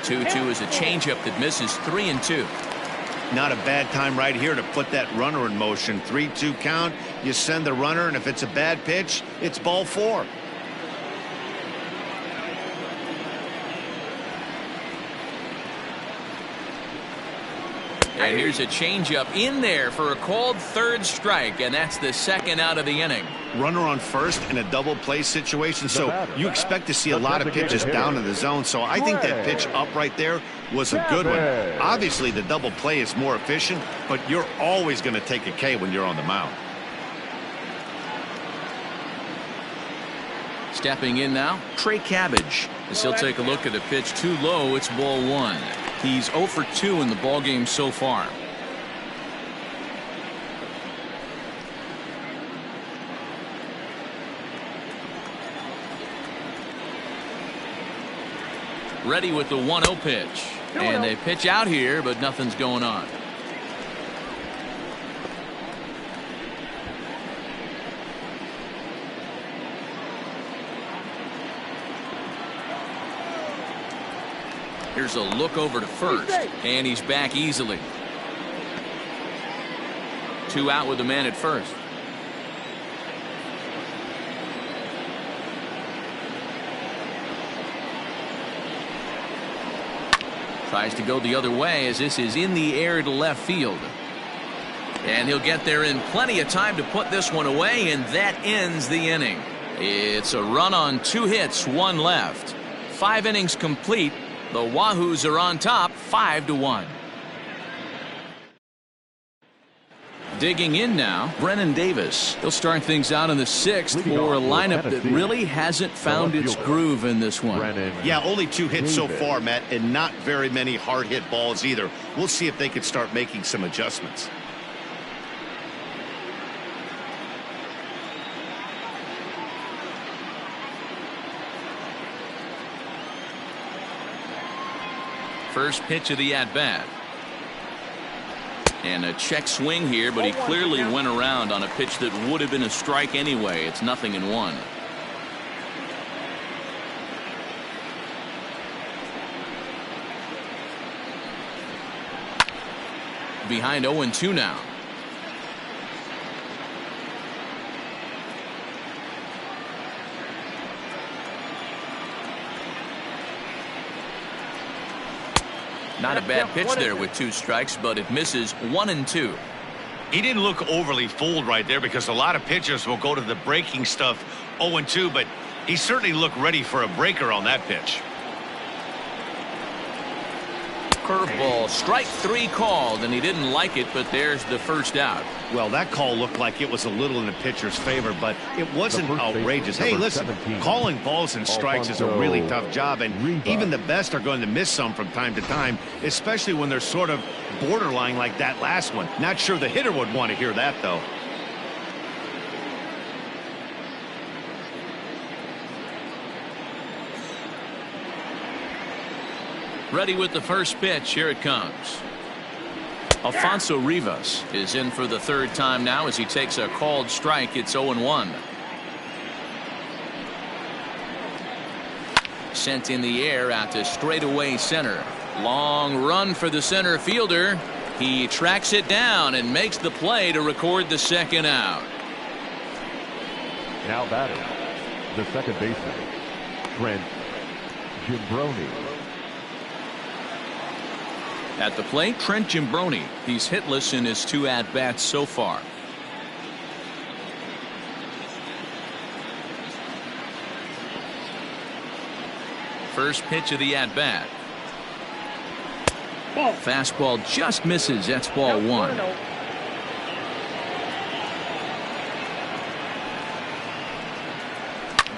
2-2 is a changeup that misses. 3-2. Not a bad time right here to put that runner in motion. 3-2 count. You send the runner, and if it's a bad pitch, it's ball 4. And here's a changeup in there for a called 3rd strike, and that's the 2nd out of the inning. Runner on first in a double play situation, so you expect to see a lot of pitches down in the zone. So I think that pitch up right there was a good one. Obviously, the double play is more efficient, but you're always going to take a K when you're on the mound. Stepping in now, Trey Cabbage. As he'll take a look at the pitch too low, it's ball 1. He's 0 for 2 in the ballgame so far. Ready with the 1-0 pitch. And they pitch out here, but nothing's going on. Here's a look over to first, and he's back easily. 2 out with the man at first. Tries to go the other way as this is in the air to left field. And he'll get there in plenty of time to put this one away, and that ends the inning. It's a run on 2 hits, 1 left. 5 innings complete. The Wahoos are on top, 5-1. Digging in now, Brennan Davis. He'll start things out in the 6th for a lineup that really hasn't found its groove in this one. Yeah, only 2 hits so far, Matt, and not very many hard hit balls either. We'll see if they can start making some adjustments. First pitch of the at-bat. And a check swing here, but he clearly went around on a pitch that would have been a strike anyway. It's 0-1. Behind 0-2 now. Not a bad pitch there with 2 strikes, but it misses 1-2. He didn't look overly fooled right there because a lot of pitchers will go to the breaking stuff 0-2, but he certainly looked ready for a breaker on that pitch. Curveball, strike 3 called, and he didn't like it, but there's the first out. Well, that call looked like it was a little in the pitcher's favor, but it wasn't outrageous. Hey, listen, calling balls and strikes is a really tough job, and even the best are going to miss some from time to time, especially when they're sort of borderline like that last one. Not sure the hitter would want to hear that, though. Ready with the first pitch. Here it comes. Alfonso Rivas is in for the 3rd time now as he takes a called strike. It's 0-1. Sent in the air out to straightaway center. Long run for the center fielder. He tracks it down and makes the play to record the 2nd out. Now batting, the second baseman, Trent Gimbroni. At the plate, Trent Gimbroni. He's hitless in his 2 at-bats so far. First pitch of the at-bat. Fastball just misses. That's ball 1.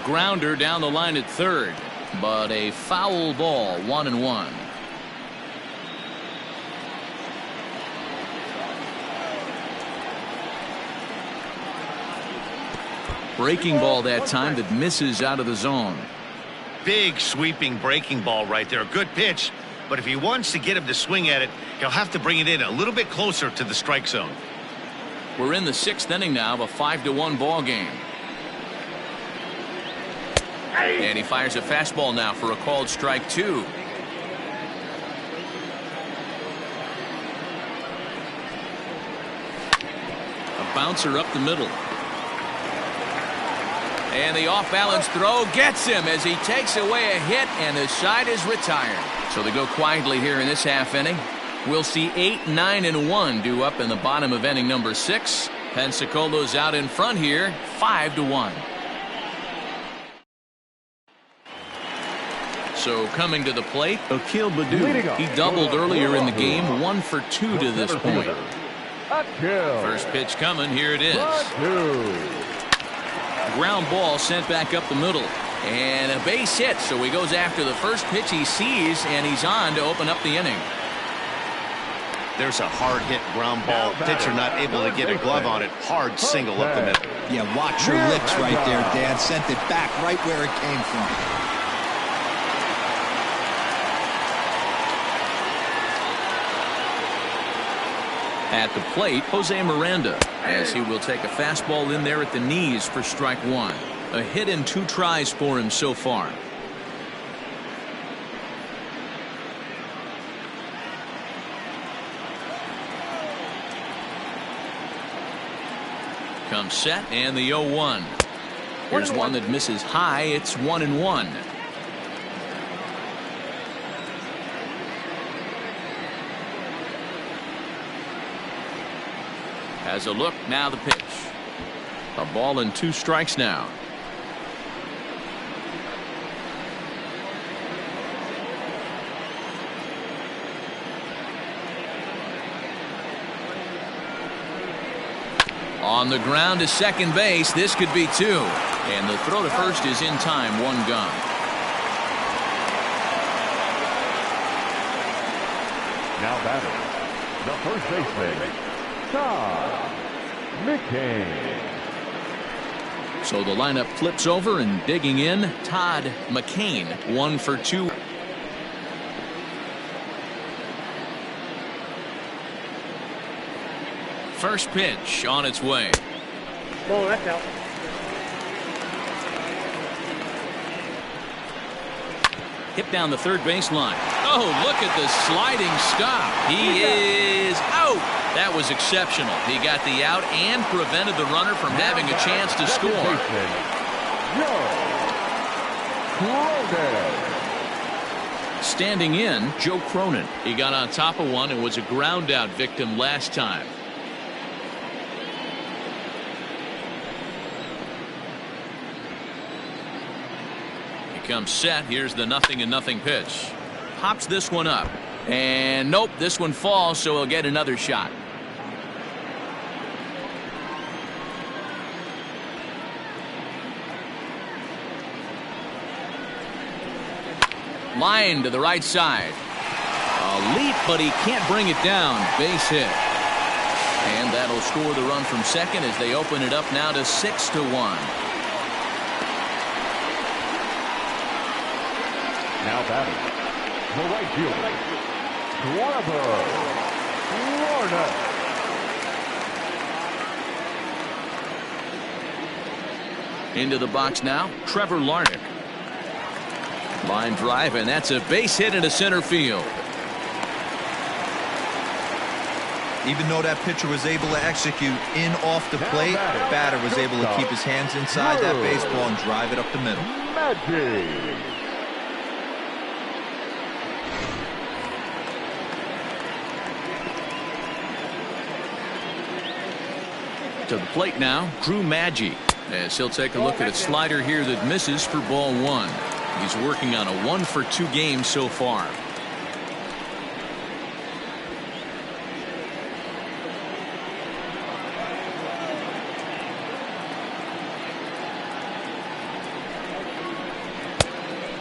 Grounder down the line at 3rd, but a foul ball, 1-1. Breaking ball that time that misses out of the zone. Big sweeping breaking ball right there. Good pitch, but if he wants to get him to swing at it, he'll have to bring it in a little bit closer to the strike zone. We're in the 6th inning now of a 5-1 ball game. And he fires a fastball now for a called strike 2. A bouncer up the middle. And the off-balance throw gets him as he takes away a hit, and the side is retired. So they go quietly here in this half inning. We'll see 8, 9, and 1 due up in the bottom of inning number 6. Pensacolo's out in front here, 5-1. So coming to the plate, Akil Baddoo. He doubled earlier in the game, 1 for 2 to this point. First pitch coming, here it is. Ground ball sent back up the middle. And a base hit, so he goes after the first pitch he sees, and he's on to open up the inning. There's a hard-hit ground ball. Pitcher not able to get a glove on it. Hard single up the middle. Yeah, watch your lips right there, Dad. Sent it back right where it came from. At the plate, Jose Miranda, as he will take a fastball in there at the knees for strike one. A hit and 2 tries for him so far. Comes set and the 0-1. Here's one that misses high. It's 1-1. Has a look, now the pitch. A ball and 2 strikes now. On the ground to second base. This could be 2. And the throw to first is in time. 1 gone. Now batting, the first baseman, Todd McCain. So the lineup flips over, and digging in, Todd McCain. 1 for 2. First pitch on its way. Ball, that's out. Hit down the third baseline. Oh, look at the sliding stop. He is out. That was exceptional. He got the out and prevented the runner from having a chance to score. Standing in, Joe Cronin. He got on top of one and was a ground out victim last time. Comes set. Here's the 0-0 pitch. Pops this one up. And nope, this one falls, so he'll get another shot. Line to the right side. A leap, but he can't bring it down. Base hit. And that'll score the run from second as they open it up now to 6-1. Now batting, the right fielder, Trevor Larnach. Into the box now, Trevor Larnach. Line drive, and that's a base hit into center field. Even though that pitcher was able to execute in off the plate, batter was able to keep his hands inside that baseball and drive it up the middle. Magic. To the plate now, Drew Maggi, as he'll take a look at a slider here that misses for ball 1. He's working on a 1 for 2 game so far.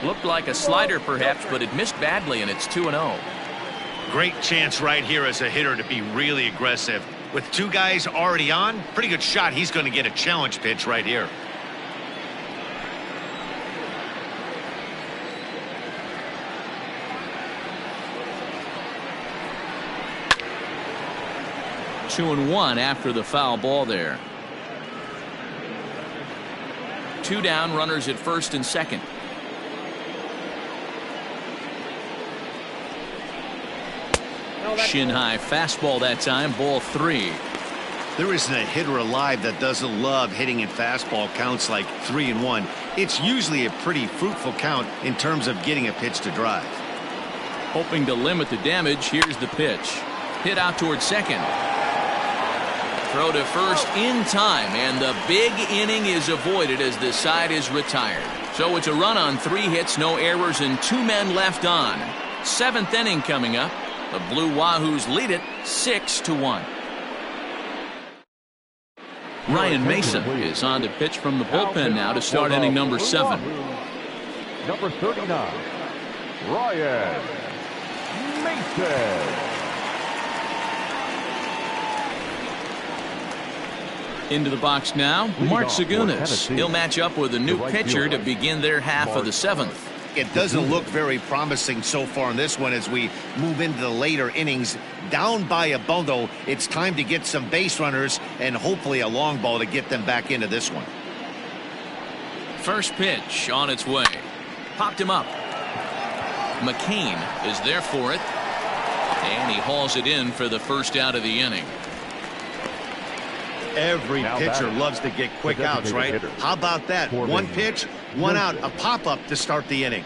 Looked like a slider perhaps, but it missed badly, and it's 2-0. Great chance right here as a hitter to be really aggressive. With 2 guys already on, pretty good shot. He's going to get a challenge pitch right here. Two and 1 after the foul ball there. 2 down, runners at first and second. Shin high fastball that time, ball 3. There isn't a hitter alive that doesn't love hitting in fastball counts like 3-1. It's usually a pretty fruitful count in terms of getting a pitch to drive. Hoping to limit the damage, here's the pitch. Hit out towards second. Throw to first in time, and the big inning is avoided as the side is retired. So it's a run on 3 hits, no errors, and 2 men left on. 7th inning coming up. The Blue Wahoos lead it 6-1. Ryan Mason is on to pitch from the bullpen now to start inning number 7. number 39, Ryan Mason. Into the box now, Mark Zagunis. He'll match up with a new pitcher to begin their half of the 7th. It doesn't look very promising so far in this one as we move into the later innings. Down by a bundle, it's time to get some base runners and hopefully a long ball to get them back into this one. First pitch on its way. Popped him up. McCain is there for it. And he hauls it in for the first out of the inning. Every pitcher loves to get quick outs, right? How about that? One pitch, one out, a pop-up to start the inning.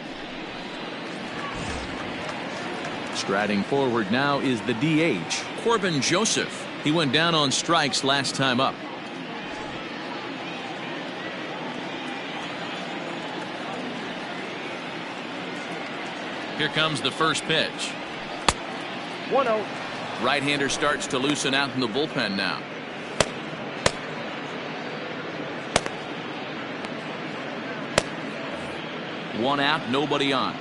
Striding forward now is the DH, Corbin Joseph. He went down on strikes last time up. Here comes the first pitch. 1-0. Right-hander starts to loosen out in the bullpen now. One out, nobody on.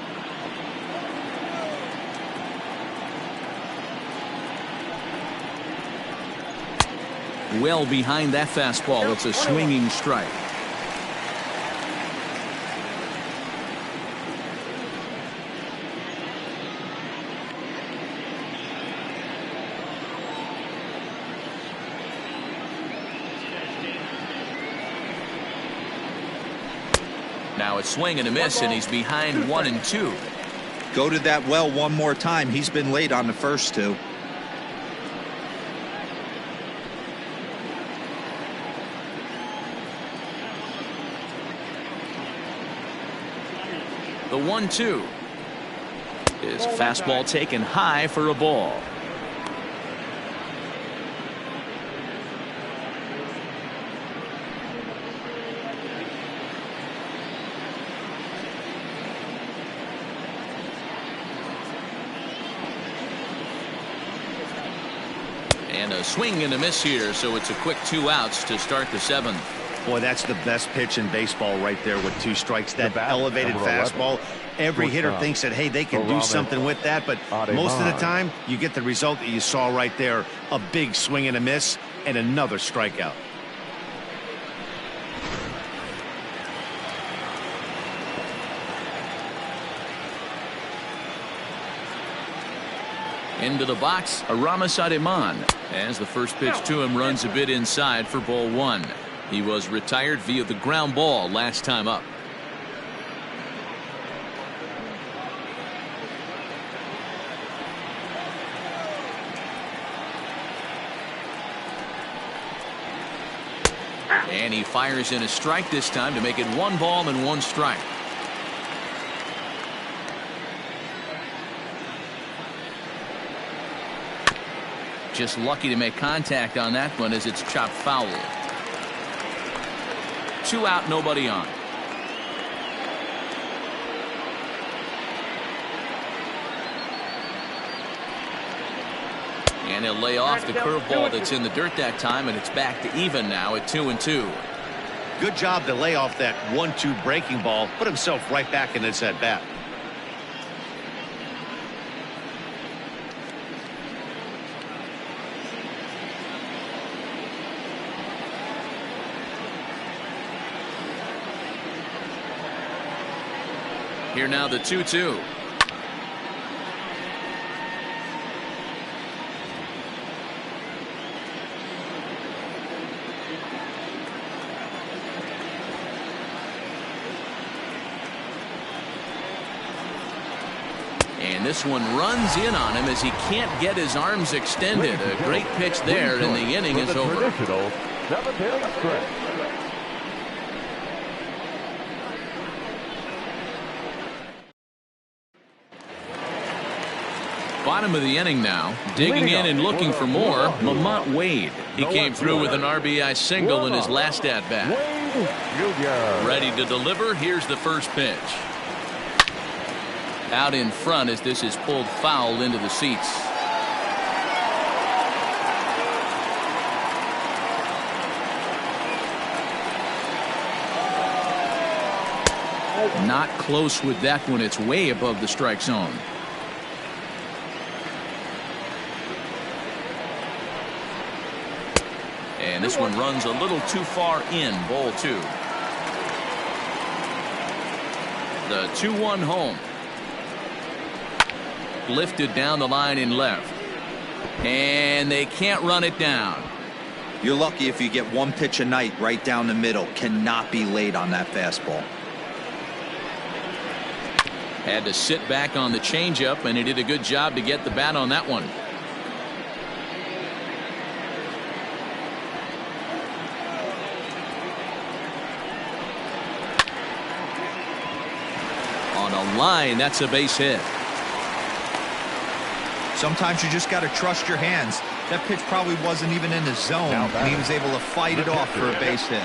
Well behind that fastball. It's a swinging strike. Now a swing and a miss, and he's behind 1-2. Go to that well one more time. He's been late on the first two. The 1-2 is fastball taken high for a ball. And a swing and a miss here, so it's a quick 2 outs to start the 7th. Boy, that's the best pitch in baseball right there with 2 strikes. That elevated fastball. Every hitter thinks that, hey, they can do something with that, but most of the time you get the result that you saw right there. A big swing and a miss and another strikeout. Into the box, Aramis Ademan, as the first pitch to him runs a bit inside for ball 1. He was retired via the ground ball last time up. And he fires in a strike this time to make it 1 ball and 1 strike. Just lucky to make contact on that one as it's chopped foul. 2 out, nobody on. And he'll lay off the curveball that's in the dirt that time, and it's back to even now at 2-2. Good job to lay off that 1-2 breaking ball. Put himself right back in his at bat. Here now the 2-2. And this one runs in on him as he can't get his arms extended. A great pitch there, and the inning is over. Bottom of the inning now, digging in and looking for more, Lamont Wade. He came through with an RBI single in his last at-bat. Ready to deliver. Here's the first pitch. Out in front as this is pulled foul into the seats. Not close with that one. It's way above the strike zone. And this one runs a little too far in. Ball 2. The 2-1 home. Lifted down the line in left. And they can't run it down. You're lucky if you get one pitch a night right down the middle. Cannot be late on that fastball. Had to sit back on the changeup, and he did a good job to get the bat on that one. On a line, that's a base hit. Sometimes you just got to trust your hands. That pitch probably wasn't even in the zone, and he was able to fight it off for a base hit.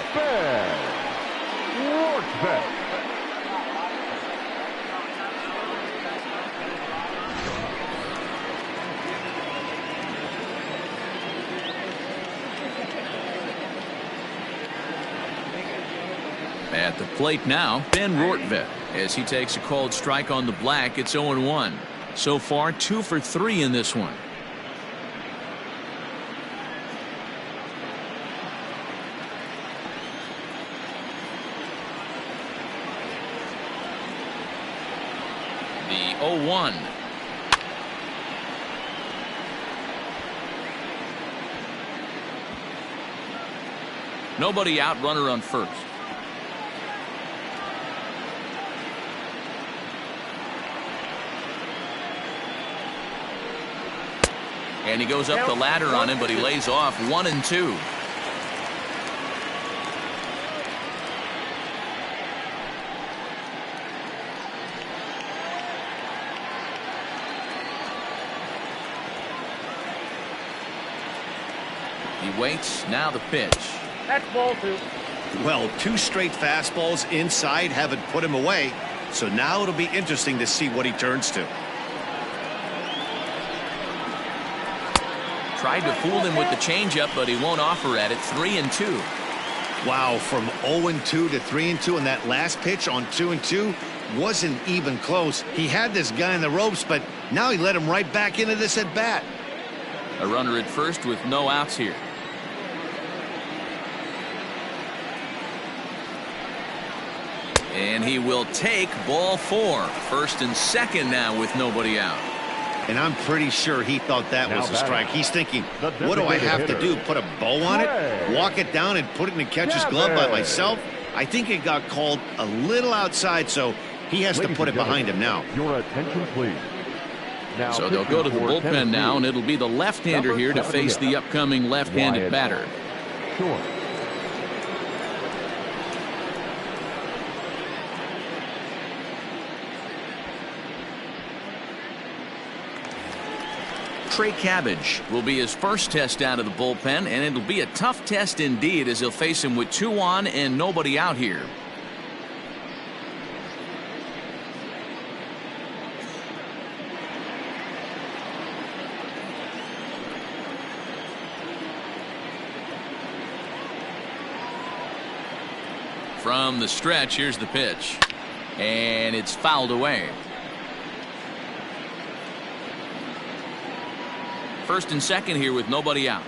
At the plate now, Ben Rortvedt, as he takes a called strike on the black. It's 0-1. So far, 2 for 3 in this one. The 0-1. Nobody out, runner on first. And he goes up the ladder on him, but he lays off 1-2. He waits. Now the pitch. That's ball 2. Well, 2 straight fastballs inside haven't put him away. So now it'll be interesting to see what he turns to. Tried to fool him with the changeup, but he won't offer at it. 3-2. Wow, from 0-2 to 3-2, and that last pitch on 2-2 wasn't even close. He had this guy in the ropes, but now he let him right back into this at bat. A runner at first with no outs here. And he will take ball 4. First and second now with nobody out. And I'm pretty sure he thought that was a strike. He's thinking, what do I have to do? Put a bow on it? Walk it down and put it in the catcher's glove by myself? I think it got called a little outside, so he has to put it behind him now. Your attention, please. Now, so they'll go to the bullpen now, and it'll be the left-hander here to face the upcoming left-handed batter. Sure. Trey Cabbage will be his first test out of the bullpen, and it'll be a tough test indeed as he'll face him with 2 on and nobody out here. From the stretch, here's the pitch, and it's fouled away. First and second here with nobody out.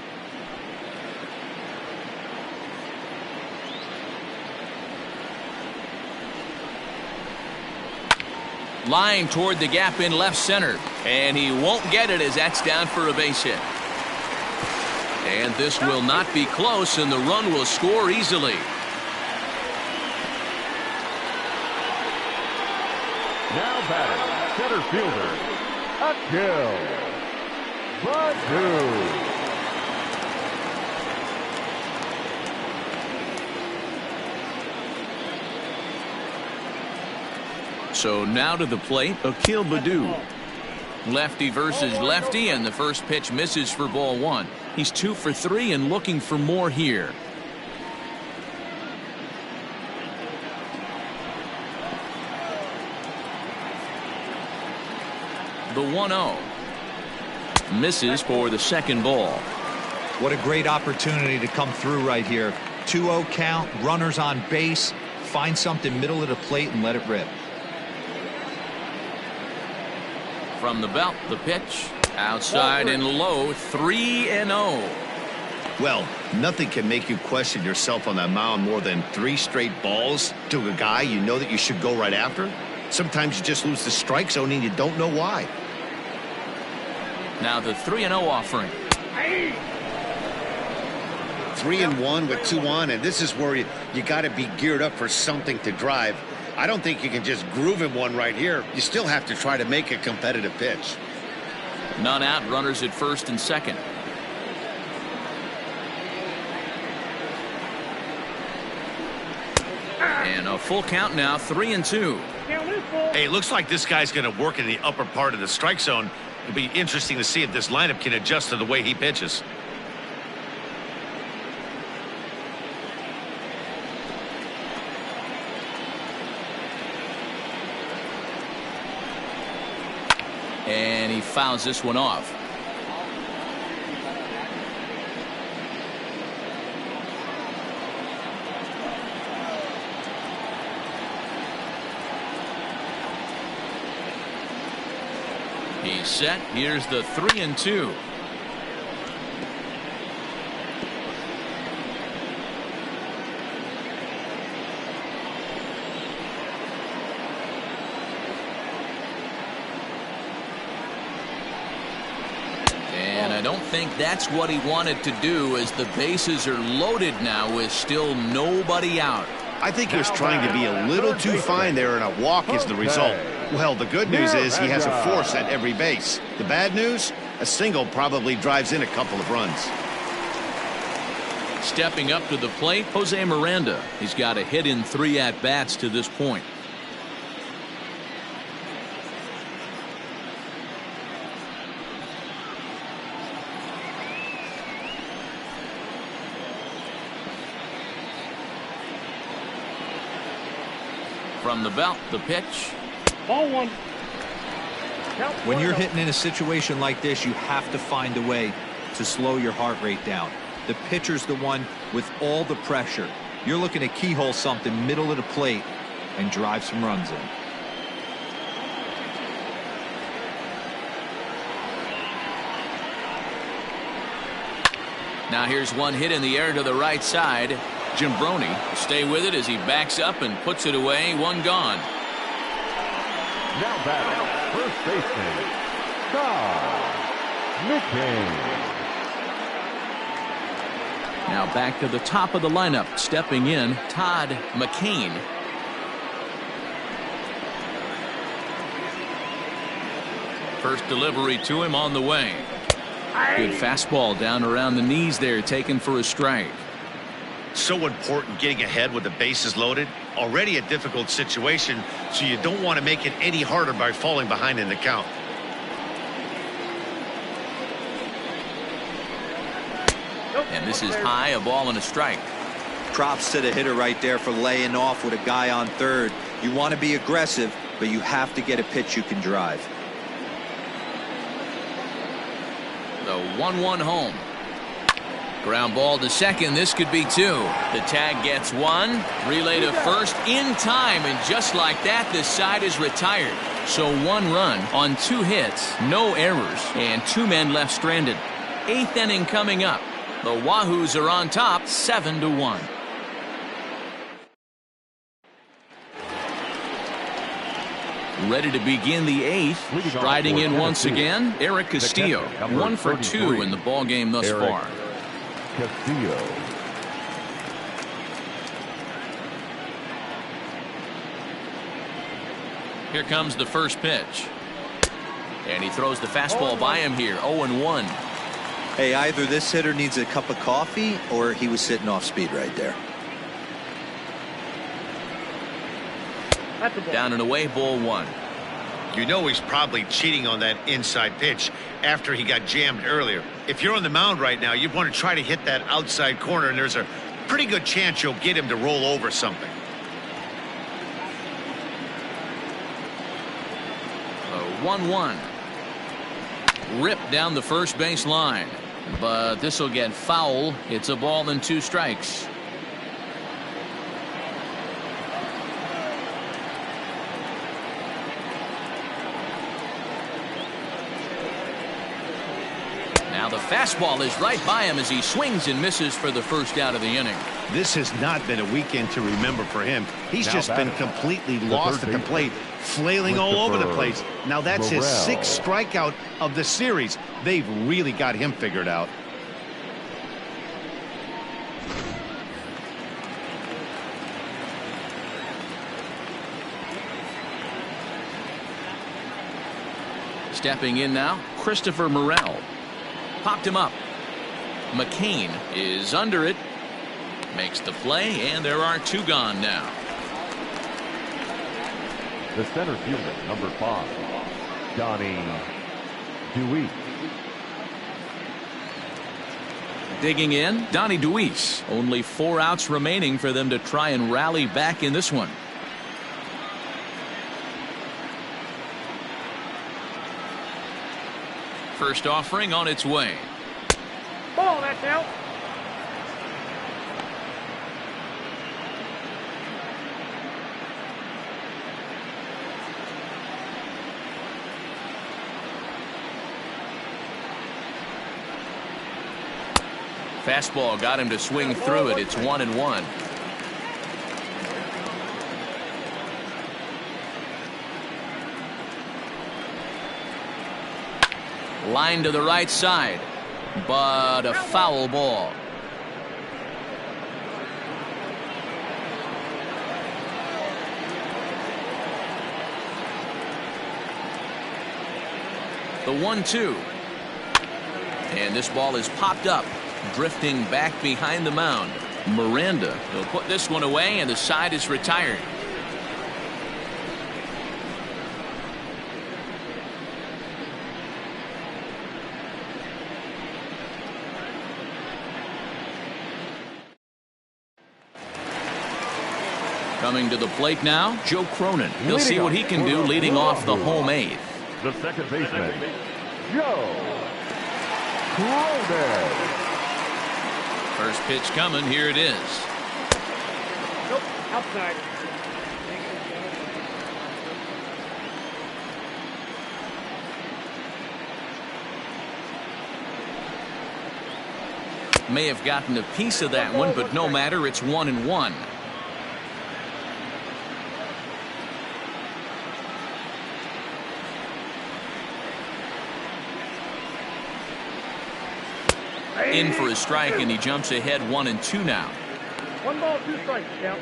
Line toward the gap in left center, and he won't get it as that's down for a base hit. And this will not be close, and the run will score easily. Now batting, center fielder, a kill. Wahoos. So now to the plate, Akil Baddoo. Lefty versus lefty, and the first pitch misses for ball 1. He's 2 for 3 and looking for more here. The 1-0. Misses for the second ball. What a great opportunity to come through right here. 2-0 count, runners on base, Find something middle of the plate and let it rip. From the belt, the pitch. Outside and low, 3-0. Well, nothing can make you question yourself on that mound more than 3 straight balls to a guy you know that you should go right after. Sometimes you just lose the strike zone and you don't know why. Now the 3-0 offering. 3-1 with 2 on, and this is where you got to be geared up for something to drive. I don't think you can just groove him one right here. You still have to try to make a competitive pitch. None out, runners at first and second. And a full count now, 3-2. Hey, looks like this guy's going to work in the upper part of the strike zone. It'll be interesting to see if this lineup can adjust to the way he pitches. And he fouls this one off. He's set. Here's the 3-2. And I don't think that's what he wanted to do, as the bases are loaded now with still nobody out. I think he was trying to be a little too fine there, and a walk is the result. Well, the good news is he has a force at every base. The bad news? A single probably drives in a couple of runs. Stepping up to the plate, Jose Miranda. He's got a hit in 3 at-bats to this point. From the belt, the pitch. Ball 1. When you're hitting in a situation like this, you have to find a way to slow your heart rate down. The pitcher's the one with all the pressure. You're looking to keyhole something middle of the plate and drive some runs in. Now here's one hit in the air to the right side. Jimbroni will stay with it as he backs up and puts it away. 1 gone. Now batting, first baseman, McCain. Now back to the top of the lineup. Stepping in, Todd McCain. First delivery to him on the way. Good fastball down around the knees there, taken for a strike. So important getting ahead with the bases loaded. Already a difficult situation, so you don't want to make it any harder by falling behind in the count. And this is high, a ball and a strike. Props to the hitter right there for laying off with a guy on third. You want to be aggressive, but you have to get a pitch you can drive. The 1-1 home. Ground ball to second. This could be 2. The tag gets 1. Relay to first in time, and just like that, this side is retired. So 1 run on 2 hits, no errors, and 2 men left stranded. 8th inning coming up. The Wahoos are on top, 7-1. Ready to begin the 8th. Striding in once again, Eric Castillo. 1 for 2 in the ball game thus far. Castillo. Here comes the first pitch. And he throws the fastball by him here. 0-1. Hey, either this hitter needs a cup of coffee or he was sitting off speed right there. Down and away, ball 1. You know he's probably cheating on that inside pitch after he got jammed earlier. If you're on the mound right now, you want to try to hit that outside corner, and there's a pretty good chance you'll get him to roll over something. 1-1. Ripped down the first base line, but this will get foul. It's a ball and 2 strikes. Now the fastball is right by him as he swings and misses for the first out of the inning. This has not been a weekend to remember for him. He's just been completely lost at the plate, flailing all over the place. Now that's his 6th strikeout of the series. They've really got him figured out. Stepping in now, Christopher Morel. Popped him up. McCain is under it. Makes the play, and there are 2 gone now. The center fielder, number 5, Donnie Dewey. Digging in, Donnie Deweese. Only 4 outs remaining for them to try and rally back in this one. First offering on its way. Ball, that's out. Fastball got him to swing through it. It's 1-1. Line to the right side, but a foul ball. The 1-2. And this ball is popped up, drifting back behind the mound. Miranda will put this one away, and the side is retired. Coming to the plate now, Joe Cronin. He'll see what he can do leading off the home 8th. The second baseman, Joe Cronin. First pitch coming. Here it is. Nope, outside. May have gotten a piece of that one, but no matter. It's 1-1. In for a strike, and he jumps ahead 1-2 now. 1 ball, 2 strikes, count.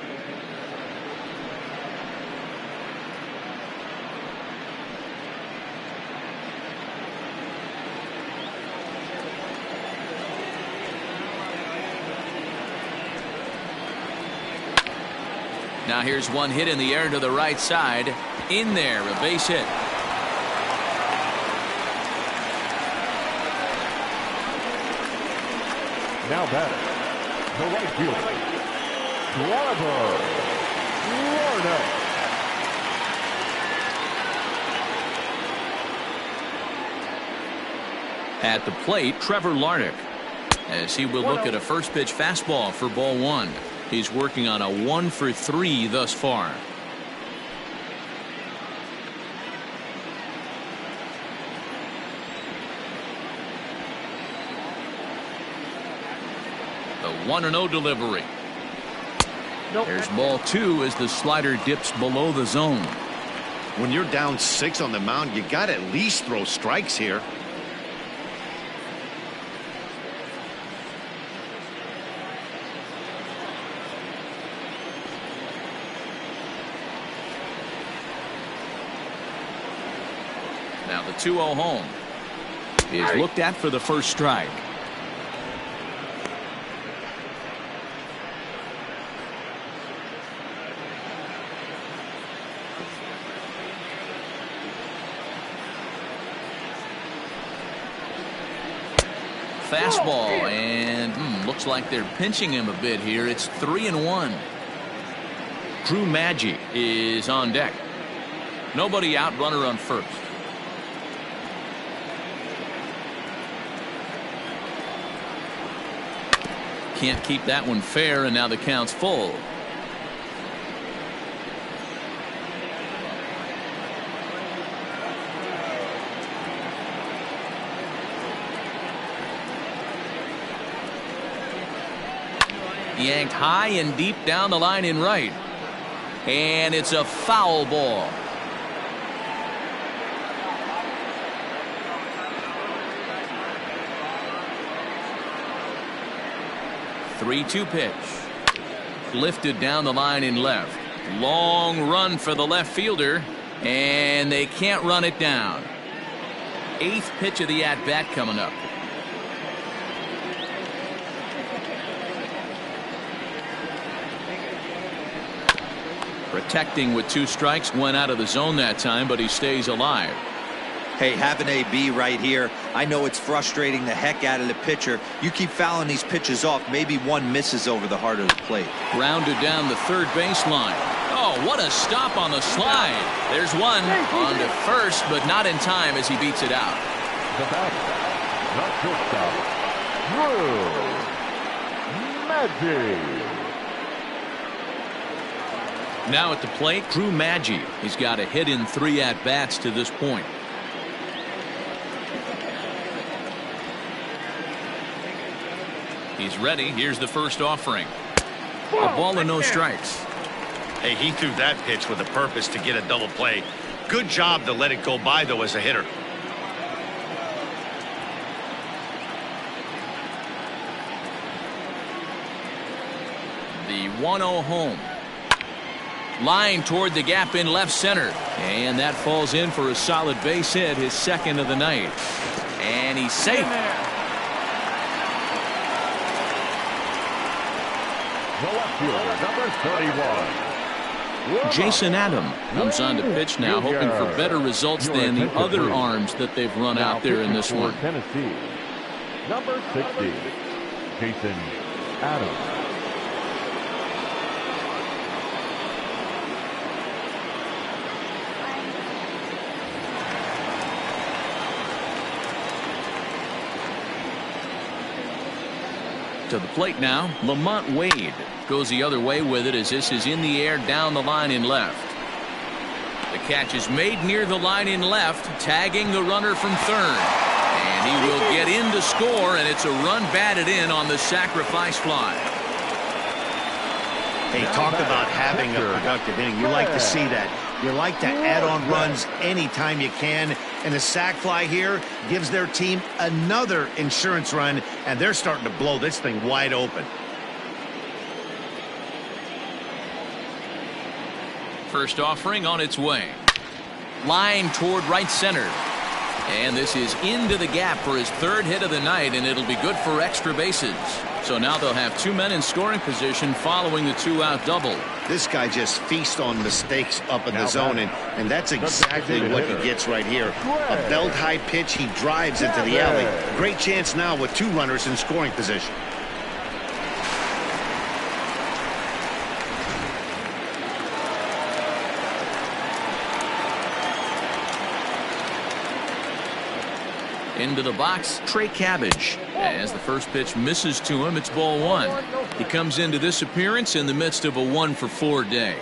Now here's one hit in the air to the right side. In there, a base hit. Now batting, the right fielder, Trevor Larnach. At the plate, Trevor Larnach, as he will look at a first pitch fastball for ball 1. He's working on a 1 for 3 thus far. The 1-0 delivery. Nope. There's ball 2 as the slider dips below the zone. When you're down 6 on the mound, you got to at least throw strikes here. Now the 2-0 home is looked at for the first strike. Fastball, and looks like they're pinching him a bit here. It's 3-1. Drew Maggi is on deck. Nobody out, runner on first. Can't keep that one fair, and now the count's full. Yanked high and deep down the line in right. And it's a foul ball. Three-two pitch. Lifted down the line in left. Long run for the left fielder, and they can't run it down. Eighth pitch of the at-bat coming up. Protecting with 2 strikes, went out of the zone that time, but he stays alive. Hey, have an AB right here. I know it's frustrating the heck out of the pitcher. You keep fouling these pitches off, maybe one misses over the heart of the plate. Grounded down the third baseline. Oh, what a stop on the slide. There's one on to first, but not in time as he beats it out. The batter, not shortstop, Drew Maggi. Now at the plate, Drew Maggi. He's got a hit in 3 at-bats to this point. He's ready. Here's the first offering. A ball and no strikes. Hey, he threw that pitch with a purpose to get a double play. Good job to let it go by, though, as a hitter. The 1-0 home. Line toward the gap in left center. And that falls in for a solid base hit, his second of the night. And he's safe. The left fielder, number 31. Jason Adam comes on to pitch now, hoping for better results than the other arms that they've run out there in this one. Tennessee, number 60, Jason Adams. To the plate now, Lamont Wade goes the other way with it as this is in the air down the line in left. The catch is made near the line in left, tagging the runner from third. And he will get in to score, and it's a run batted in on the sacrifice fly. Hey, talk about having a productive inning. You like to see that. You like to add on runs anytime you can. And the sac fly here gives their team another insurance run, and they're starting to blow this thing wide open. First offering on its way. Line toward right center. And this is into the gap for his third hit of the night, and it'll be good for extra bases. So now they'll have 2 men in scoring position following the 2-out double. This guy just feasts on mistakes up in the zone, and that's exactly what he gets right here. A belt-high pitch, he drives into the alley. Great chance now with 2 runners in scoring position. Into the box, Trey Cabbage. As the first pitch misses to him, it's ball 1. He comes into this appearance in the midst of a 1-for-4 day.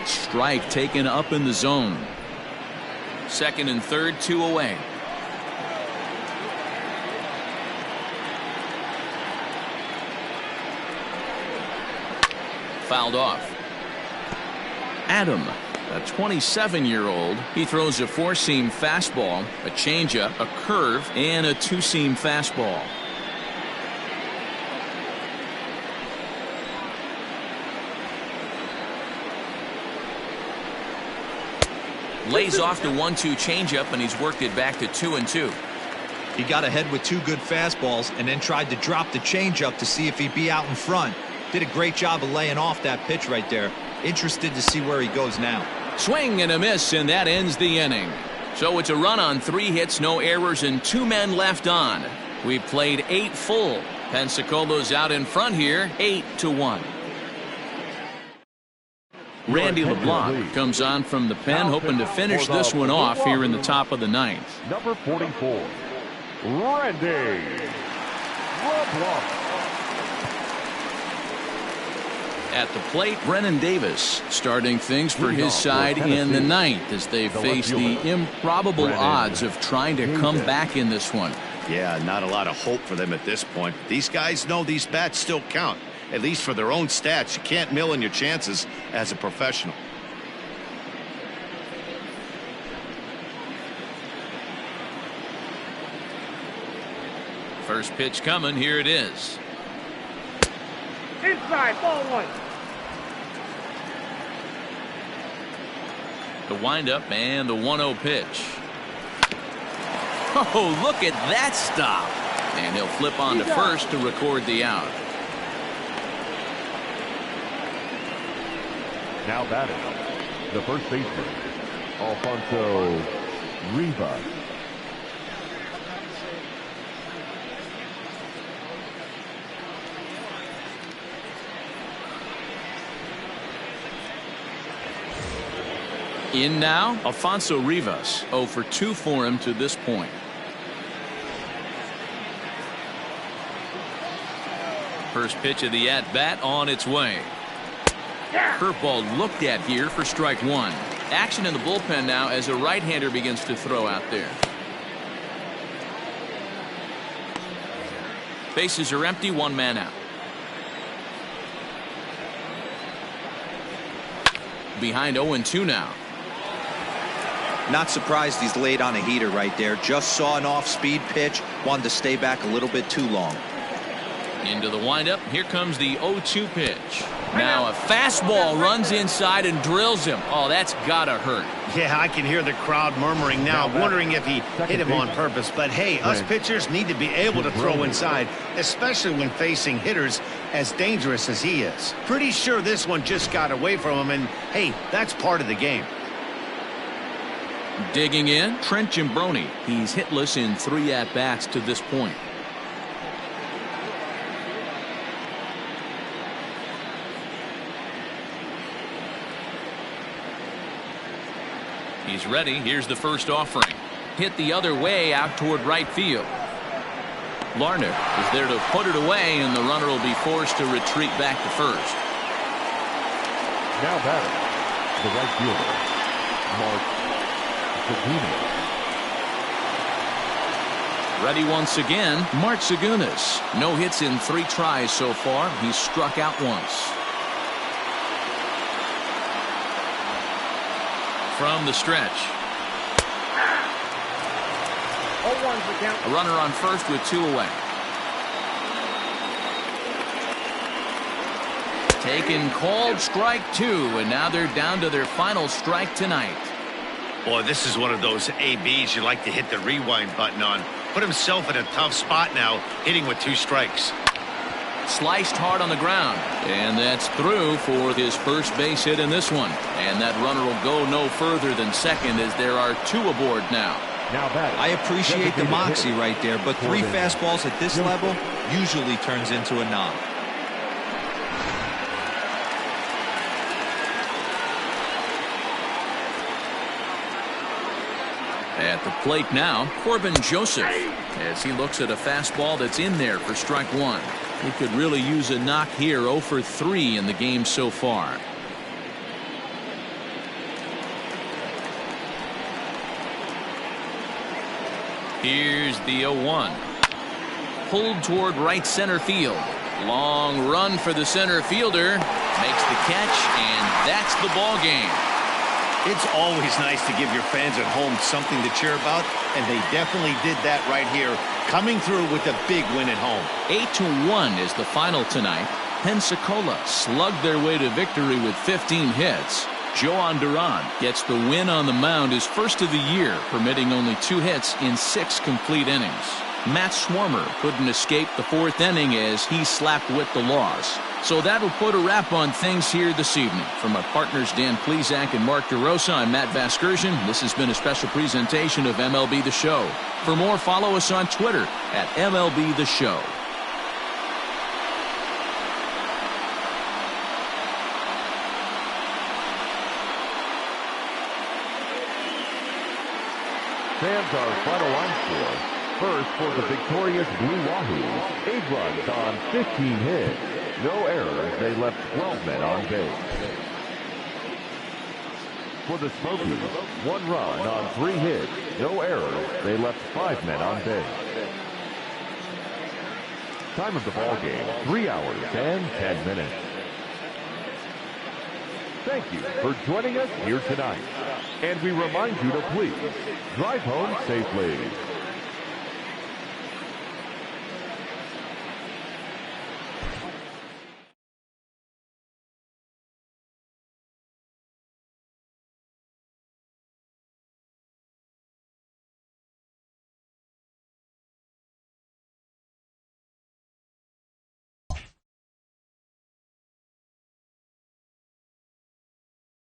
Strike taken up in the zone. Second and third, 2 away. Fouled off. Adam, a 27-year-old, he throws a 4-seam fastball, a changeup, a curve, and a 2-seam fastball. Lays off the 1-2 changeup, and he's worked it back to 2-2. He got ahead with 2 good fastballs and then tried to drop the changeup to see if he'd be out in front. Did a great job of laying off that pitch right there. Interested to see where he goes now. Swing and a miss, and that ends the inning. So it's a run on 3 hits, no errors, and 2 men left on. We've played 8 full. Pensacolo's out in front here, 8-1. Randy LeBlanc comes on from the pen, hoping to finish this one off here in the top of the 9th. Number 44, Randy LeBlanc. At the plate, Brennan Davis starting things for his side in the ninth as they face the improbable odds of trying to come back in this one. Yeah, not a lot of hope for them at this point. These guys know these bats still count, at least for their own stats. You can't mill in your chances as a professional. First pitch coming. Here it is. Inside, ball one. The windup and the 1-0 pitch. Oh, look at that stop. And he'll flip on to first to record the out. Now batting, the first baseman, Alfonso Rivas. In now, Alfonso Rivas. 0 for 2 for him to this point. First pitch of the at-bat on its way. Curveball looked at here for strike one. Action in the bullpen now as a right-hander begins to throw out there. Bases are empty, 1 man out. Behind 0-2 now. Not surprised he's laid on a heater right there. Just saw an off-speed pitch. Wanted to stay back a little bit too long. Into the windup. Here comes the 0-2 pitch. Now a fastball runs inside and drills him. Oh, that's gotta hurt. Yeah, I can hear the crowd murmuring now, wondering if he hit him on purpose. But hey, us pitchers need to be able to throw inside, especially when facing hitters as dangerous as he is. Pretty sure this one just got away from him, and hey, that's part of the game. Digging in, Trent Jimbroni. He's hitless in 3 at-bats to this point. He's ready. Here's the first offering. Hit the other way out toward right field. Larnach is there to put it away, and the runner will be forced to retreat back to first. Now batting, the right fielder, Mark Segunas. Ready once again, Mart Segunas. No hits in 3 tries so far. He's struck out once. From the stretch. 0-1's the count. A runner on first with 2 away. Taken, called, strike 2, and now they're down to their final strike tonight. Boy, this is one of those ABs you like to hit the rewind button on. Put himself in a tough spot now, hitting with 2 strikes. Sliced hard on the ground, and that's through for his first base hit in this one. And that runner will go no further than second as there are 2 aboard now. I appreciate the moxie right there, but 3 fastballs at this level usually turns into a knock. At the plate now, Corbin Joseph, as he looks at a fastball that's in there for strike 1. He could really use a knock here. 0 for 3 in the game so far. Here's the 0-1. Pulled toward right center field. Long run for the center fielder. Makes the catch, and that's the ball game. It's always nice to give your fans at home something to cheer about, and they definitely did that right here, coming through with a big win at home. 8-1 is the final tonight. Pensacola slugged their way to victory with 15 hits. Joan Duran gets the win on the mound, his first of the year, permitting only 2 hits in 6 complete innings. Matt Swarmer couldn't escape the 4th inning as he slapped with the loss. So that'll put a wrap on things here this evening. From our partners Dan Plesac and Mark DeRosa, I'm Matt Vasgersian. This has been a special presentation of MLB The Show. For more, follow us on Twitter at MLB The Show. Fans, our final line score. first for the victorious Blue Wahoos. 8 runs on 15 hits. No errors. They left 12 men on base. For the Smokies, 1 run on 3 hits. No errors. They left 5 men on base. Time of the ball game, 3 hours and 10 minutes. Thank you for joining us here tonight. And we remind you to please drive home safely.